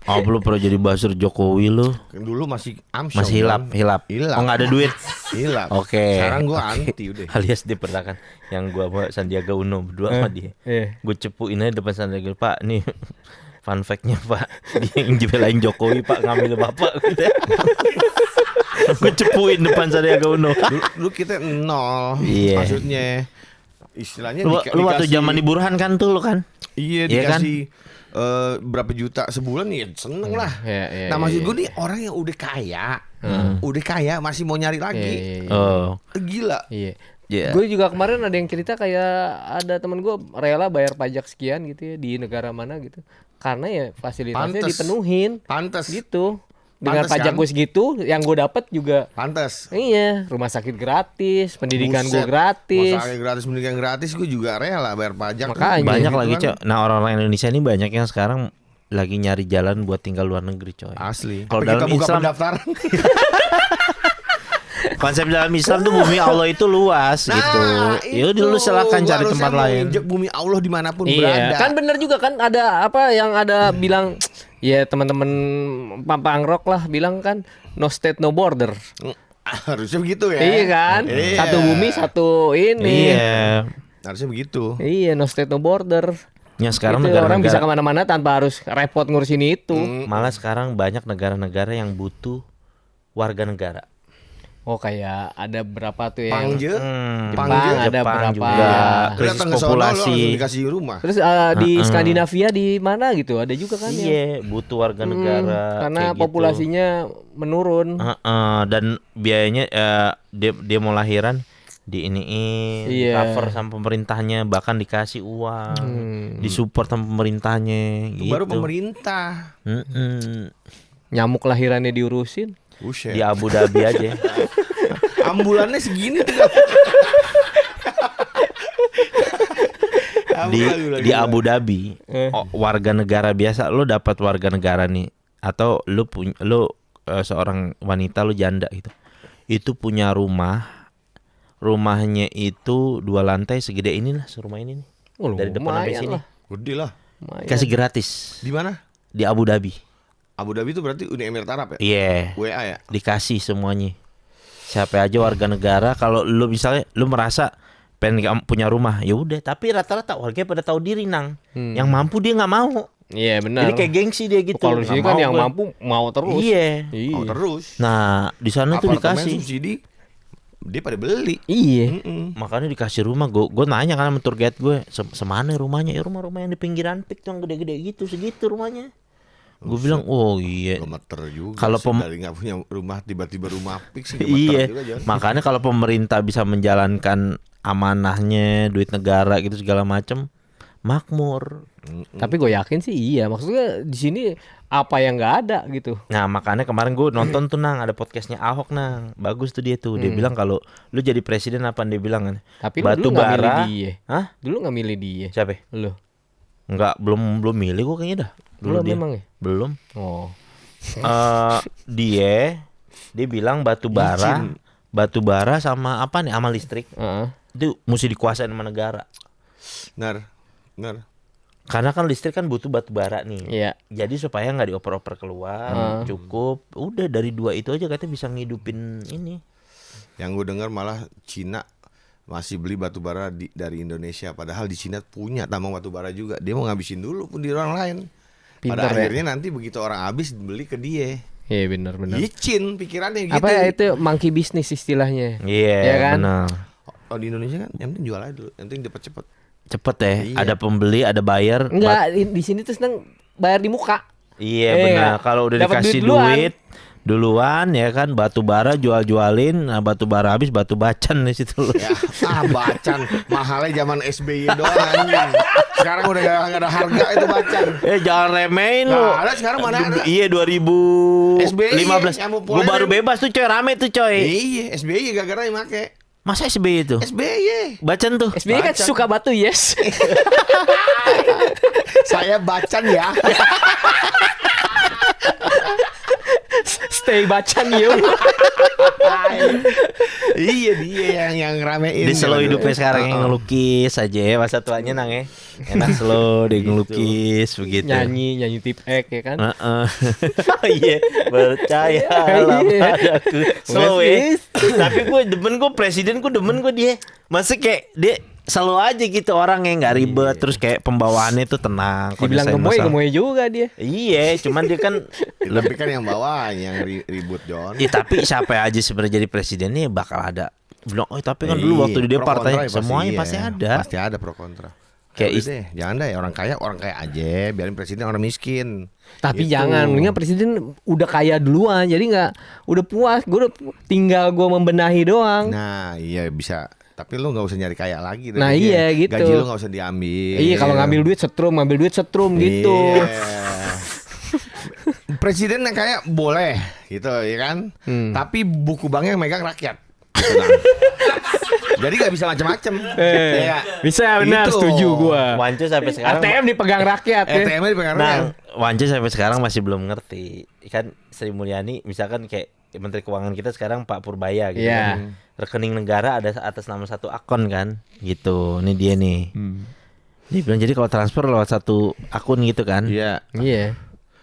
S2: Oh belum pernah jadi buzzer Jokowi lo.
S1: Dulu masih amsyong.
S2: Masih hilap.
S1: Hilap.
S2: Oh nggak ada duit.
S1: Hilap.
S2: Oke.
S1: Sekarang gue anti udah.
S2: Alias dia pernah kan yang gua sama Sandiaga Uno berdua sama dia. Gue cepuin aja depan Sandiaga, Pak nih fun fact-nya Pak, dia yang jebelain Jokowi Pak ngambil Bapak gitu. Gue cepuin depan Sandiaga Uno.
S1: Dulu kita nol.
S2: Iya.
S1: Maksudnya istilahnya
S2: Lu waktu zaman di Burhan kan tuh lu kan?
S1: Iya
S2: Iya kan?
S1: dikasih berapa juta sebulan ya seneng lah.
S3: Iya,
S1: Nah maksud gue nih orang yang udah kaya masih mau nyari lagi.
S2: Oh.
S1: Gila.
S3: Iya.
S2: Iya.
S3: Gue juga kemarin ada yang cerita kayak ada temen gue rela bayar pajak sekian gitu ya di negara mana gitu. Karena ya fasilitasnya
S1: Pantes.
S3: dipenuhin.
S1: Pantes.
S3: Gitu. Dengan
S1: Pantes
S3: pajak
S1: kan?
S3: gue segitu, yang gue dapat juga
S1: Pantes.
S3: iya, rumah sakit gratis, pendidikan gue
S1: Buset.
S3: gratis.
S1: Mau sakit gratis, pendidikan gratis, gue juga rela bayar pajak.
S3: Makanya.
S2: Banyak
S1: Gitu
S2: lagi,
S1: kan.
S2: Cok. Nah, orang-orang Indonesia ini banyak yang sekarang lagi nyari jalan buat tinggal luar negeri, coy.
S1: Asli.
S2: Kalau
S1: Apa kita
S2: dalam
S1: buka
S2: Islam-
S1: pendaftaran.
S2: Konsep dalam Islam tuh bumi Allah itu luas gitu. Ya udah lu silakan
S1: Gua
S2: cari
S1: harusnya
S2: tempat
S1: mau
S2: lain.
S1: injek bumi Allah dimanapun
S3: Iya,
S1: berada.
S3: kan bener juga kan ada apa yang ada bilang ya teman-teman pangrok lah bilang kan no state no border.
S1: Harusnya begitu ya.
S3: Iya kan?
S1: Iya.
S3: Satu bumi satu ini.
S2: Iya.
S1: Harusnya begitu.
S3: Iya, no state no border.
S2: Ya sekarang
S3: Gitu, orang bisa
S2: negara-negara
S3: kemana-mana tanpa harus repot ngurusin itu.
S2: malah sekarang banyak negara-negara yang butuh warga negara.
S3: Oh kayak ada berapa tuh yang
S1: Pangje.
S3: Jepang
S1: Pangje.
S3: ada
S2: Jepang
S3: berapa.
S2: juga.
S1: Lu
S2: Krisis
S1: datang ke sono lu
S2: populasi.
S1: langsung dikasih rumah.
S3: Terus di Skandinavia di mana gitu ada juga kan yang
S2: Iya, butuh warga negara.
S3: karena
S2: kayak gitu.
S3: populasinya menurun.
S2: Dan biayanya dia mau lahiran diiniin,
S3: Iya.
S2: cover sama pemerintahnya, bahkan dikasih uang, disupport sama pemerintahnya.
S1: Itu
S2: Gitu.
S1: baru pemerintah.
S3: Nyamuk lahirannya diurusin.
S1: Buset.
S2: Di Abu Dhabi aja.
S1: Ambulannya segini.
S2: di Abu Dhabi warga negara biasa lu dapat warga negara nih atau seorang wanita lu janda gitu itu punya rumahnya itu 2 lantai segede inilah serumah ini nih
S3: Oh,
S2: dari depan sampai
S3: lumayan
S2: sini
S3: lah.
S1: Gede lah.
S3: Lumayan.
S2: kasih gratis
S1: Di mana?
S2: di Abu Dhabi.
S1: Abu Dhabi itu berarti Uni Emirat Arab ya?
S2: Iya.
S1: WA ya?
S2: Dikasih semuanya. Siapa aja warga negara kalau lu misalnya lu merasa pengen punya rumah, ya udah. Tapi rata-rata warga pada tahu diri nang. Yang mampu dia nggak mau.
S3: Iya benar.
S2: Jadi kayak gengsi dia gitu.
S3: Kalau di sini
S2: Nggak
S3: kan
S2: mau
S3: yang
S2: gua.
S3: mampu mau terus.
S2: Iya.
S3: Iya.
S1: Oh terus.
S2: Nah di sana tuh
S1: Apartemen
S2: dikasih.
S1: subsidi dia pada beli.
S3: Iya.
S2: Makanya dikasih rumah. Gue nanya kan sama tour guide gue, semana rumahnya? Ya rumah-rumah yang di pinggiran pik tuh yang gede-gede gitu, segitu rumahnya. Gue bilang, oh iya.
S1: Gemeter juga.
S2: Kalau
S1: sih, dari nggak punya rumah tiba-tiba rumah fix sih gemeter
S2: Iya.
S1: juga, Jon.
S2: Makanya kalau pemerintah bisa menjalankan amanahnya, duit negara gitu segala macam, makmur.
S3: Tapi gue yakin sih iya. Maksudnya di sini apa yang nggak ada gitu.
S2: Nah makanya kemarin gue nonton tuh nang ada podcastnya Ahok nang, bagus tuh dia tuh. Dia bilang kalau lu jadi presiden apa dia bilang kan?
S3: Tapi lu
S2: batu
S3: dulu nggak milih
S2: bara.
S3: dia.
S2: Hah?
S3: Dulu nggak milih dia.
S2: Siapa?
S3: Lu.
S2: Enggak, belum milih gue kayaknya dah. Dulu
S3: Belum
S2: dia.
S3: memang ya?
S2: Belum.
S3: Oh.
S2: Dia bilang batu bara sama apa nih sama listrik
S3: Heeh.
S2: itu mesti dikuasain sama negara.
S1: Nar.
S2: Karena kan listrik kan butuh batu bara nih.
S3: Iya.
S2: Jadi supaya nggak dioper-oper keluar, cukup. Udah dari 2 itu aja katanya bisa ngidupin ini.
S1: Yang gue dengar malah Cina masih beli batu bara dari Indonesia. Padahal di Cina punya tambang batu bara juga. Dia mau ngabisin dulu pun di orang lain.
S3: Pinter
S1: Pada
S3: ya.
S1: akhirnya nanti begitu orang habis beli ke dia.
S3: Iya benar-benar.
S1: Licin pikirannya gitu.
S3: Apa ya itu monkey business istilahnya.
S2: Iya,
S3: Ya kan?
S2: benar.
S1: Oh di Indonesia kan yang penting jual aja dulu. Yang penting dapat cepet.
S2: Cepet ya,
S1: Iya.
S2: ada pembeli, ada buyer.
S3: Enggak, di sini tuh seneng bayar di muka.
S2: Iya
S3: Iya
S2: benar.
S3: nggak?
S2: Kalau udah
S3: Dapat
S2: dikasih
S3: duit
S2: duluan ya kan batu bara jualin, nah batu bara habis batu bacan di situ loh.
S1: Ya, bacan mahalnya zaman SBY doang anjing. Sekarang udah gak ada harga itu bacan.
S2: Jangan remehin
S1: Nggak
S2: lu.
S1: ada, sekarang mana ada?
S2: Iya 2015.
S1: SBY yang
S2: Gue
S1: populer.
S2: baru bebas tuh coy, rame tuh coy.
S1: Iya, SBY gara-gara yang make.
S2: Masa SBY itu?
S1: SBY.
S2: Bacan tuh.
S3: SBY kan
S1: Bacan.
S3: suka batu, yes.
S1: Saya bacan ya.
S3: Stay bacan yuk.
S1: Iya dia yang ramein.
S2: Dia slow hidupnya sekarang yang ngelukis aja ya masa tuanya nang ya. Enak slow dia ngelukis begitu.
S3: nyanyi tip ek ya kan.
S2: Heeh. Iya, percayalah
S3: Iya.
S2: padaku. Slow ya.
S3: Wes.
S2: Tapi gue presiden gue demen gue dia. Masa kayak dia selalu aja gitu orang yang nggak ribet terus kayak pembawaannya tuh tenang. Kalau
S3: Dibilang
S2: desain masalah.
S3: gemoy juga dia.
S2: Iya, cuman dia kan
S1: Tapi kan yang bawah yang ribut Jon.
S2: ya, tapi siapa aja sebenarnya jadi presidennya bakal ada bilang, oh tapi kan dulu waktu dia
S1: Pro kontra
S2: partai
S1: ya pasti
S2: semuanya
S1: iya.
S2: pasti ada.
S1: Pasti ada pro kontra.
S2: Kayak
S1: Udah deh, jangan deh orang kaya aja, biarin presiden orang miskin.
S3: Tapi
S1: Gitu.
S3: jangan, mendingan presiden udah kaya duluan, jadi nggak udah puas, gue udah tinggal gue membenahi doang.
S1: Nah, iya bisa. Tapi lu nggak usah nyari kaya lagi.
S3: Nah, iya, gitu.
S1: Gaji lu nggak usah diambil.
S3: Iya, kalau ngambil duit setrum gitu.
S1: Iya. Presiden yang kaya boleh gitu ya kan. Tapi buku banknya yang megang rakyat. Gitu, Bang. Jadi nggak bisa macam-macam. Iya.
S3: Bisa benar,
S1: Itu.
S3: setuju gua.
S2: Wance sampai sekarang
S3: ATM dipegang rakyat ya.
S1: ATM-nya dipegang
S2: Nah,
S1: rakyat.
S2: Wance sampai sekarang masih belum ngerti. Kan Sri Mulyani misalkan kayak Menteri Keuangan kita sekarang Pak Purbaya gitu
S3: Iya.
S2: kan. Rekening negara ada atas nama satu akun kan. Gitu. Ini dia nih. Dia bilang jadi kalau transfer lewat satu akun gitu kan.
S1: Iya.
S3: Iya.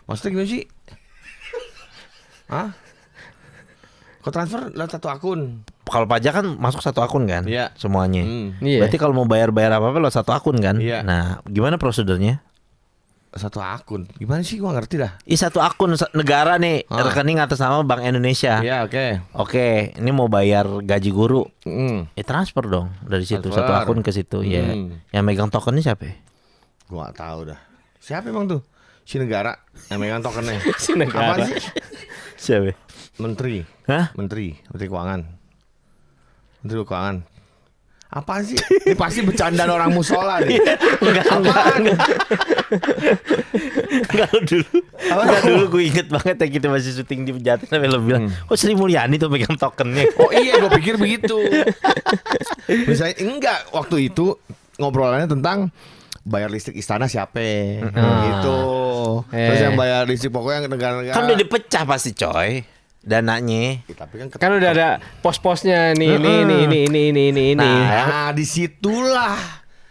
S1: Maksudnya gimana sih? Hah? Kok transfer lewat satu akun?
S2: Kalau pajak kan masuk satu akun kan.
S1: Iya.
S2: Semuanya.
S3: Iya.
S2: Berarti kalau mau bayar-bayar apa-apa lewat satu akun kan.
S1: Iya.
S2: Nah, gimana prosedurnya?
S1: Satu akun. Gimana sih? Gua ngerti dah.
S2: Satu akun negara nih,
S1: Ah.
S2: rekening atas nama Bank Indonesia.
S1: Iya, oke.
S2: Oke, ini mau bayar gaji guru. Transfer dong dari situ
S1: Transfer.
S2: satu akun ke situ ya. Yang megang tokennya siapa? Ya?
S1: Gua gak tahu dah. Siapa emang tuh? Si negara yang megang tokennya.
S3: Si negara.
S1: Apaan sih?
S2: Siapa?
S1: Menteri.
S2: Hah?
S1: Menteri Keuangan. Menteri Keuangan. Apaan sih? Ini pasti bercandaan orang musola nih. Apaan?
S2: Enggak dulu gue inget banget ya kita masih syuting di Pejaten sampai lo bilang, "Oh, Sri Mulyani tuh megang tokennya."
S1: Oh iya, gue pikir begitu. Misalnya enggak, waktu itu ngobrolannya tentang bayar listrik istana siapa gitu. Terus yang bayar listrik pokoknya negara-negara.
S2: Kan udah dipecah pasti coy dananya.
S1: Ya, tapi kan
S3: Kan udah ada pos-posnya nih, ini.
S1: Nah, disitulah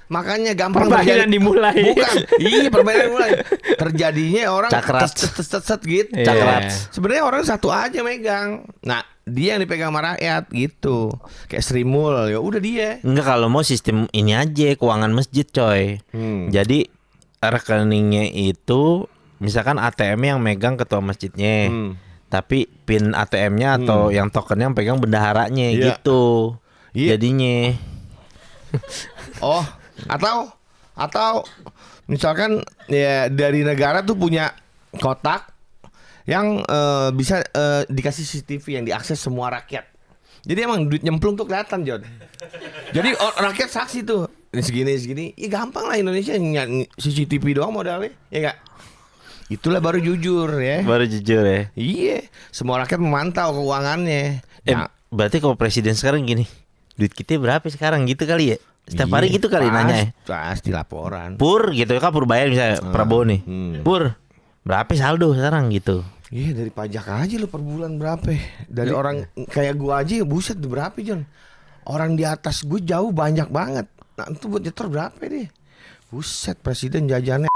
S1: makanya gampang
S3: Permainan dimulai.
S1: Bukan, iya permainan dimulai. Terjadinya orang
S2: Cakrat.
S1: tet gitu.
S3: Iya.
S2: Cakrat.
S1: Sebenarnya orang satu aja megang. Nah, dia yang dipegang sama rakyat gitu. Kayak Sri Mul, ya udah dia.
S2: Enggak, kalau mau sistem ini aja keuangan masjid coy. Jadi rekeningnya itu misalkan ATM yang megang ketua masjidnya. Tapi pin ATM-nya atau yang tokennya yang pegang bendaharanya
S1: Iya.
S2: gitu.
S1: Iya.
S2: Jadinya
S1: Oh, atau misalkan ya dari negara tuh punya kotak yang bisa dikasih CCTV yang diakses semua rakyat. Jadi emang duit nyemplung tuh kelihatan, John. Jadi rakyat saksi tuh. Ini segini. Ya gampang lah Indonesia CCTV doang modalnya. Ya enggak? Itulah baru jujur ya.
S2: baru jujur ya.
S1: Iya, semua rakyat memantau keuangannya. Nah,
S2: Berarti kalau presiden sekarang gini, duit kita berapa sekarang gitu kali ya? Setiap hari
S1: iya,
S2: gitu kali nanya ya.
S1: Pasti laporan.
S2: Pur gitu kan Pur bayar misalnya Prabowo nih. Pur, berapa saldo sekarang gitu?
S1: Iya, dari pajak aja lu per bulan berapa? Dari orang kayak gua aja buset berapa, John? Orang di atas gue jauh banyak banget. Nah, itu buat nyetor berapa deh? Buset, presiden jajannya.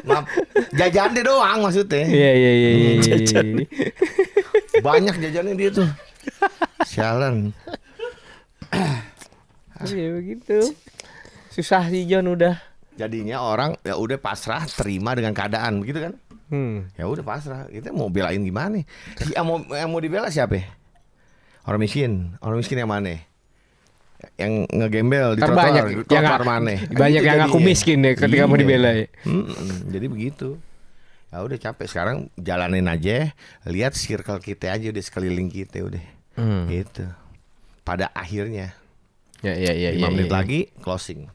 S1: Maaf. Jajan deh doang maksudnya.
S3: Iya.
S1: Banyak jajannya dia tuh. Sialan.
S3: Iya begitu. Susah sih John udah.
S1: Jadinya orang ya udah pasrah terima dengan keadaan begitu kan? Ya udah pasrah. Kita mau belain gimana? Yang mau dibela siapa? Orang miskin yang mana? Yang ngegembel di
S3: Terbanyak
S1: trotoar mana?
S3: Banyak yang ngaku miskin deh ketika mau dibela ya.
S1: Jadi begitu. Ya udah capek sekarang jalanin aja, lihat circle kita aja udah sekeliling kita udah. Gitu. Pada akhirnya
S3: Ya.
S1: 5 menit lagi closing.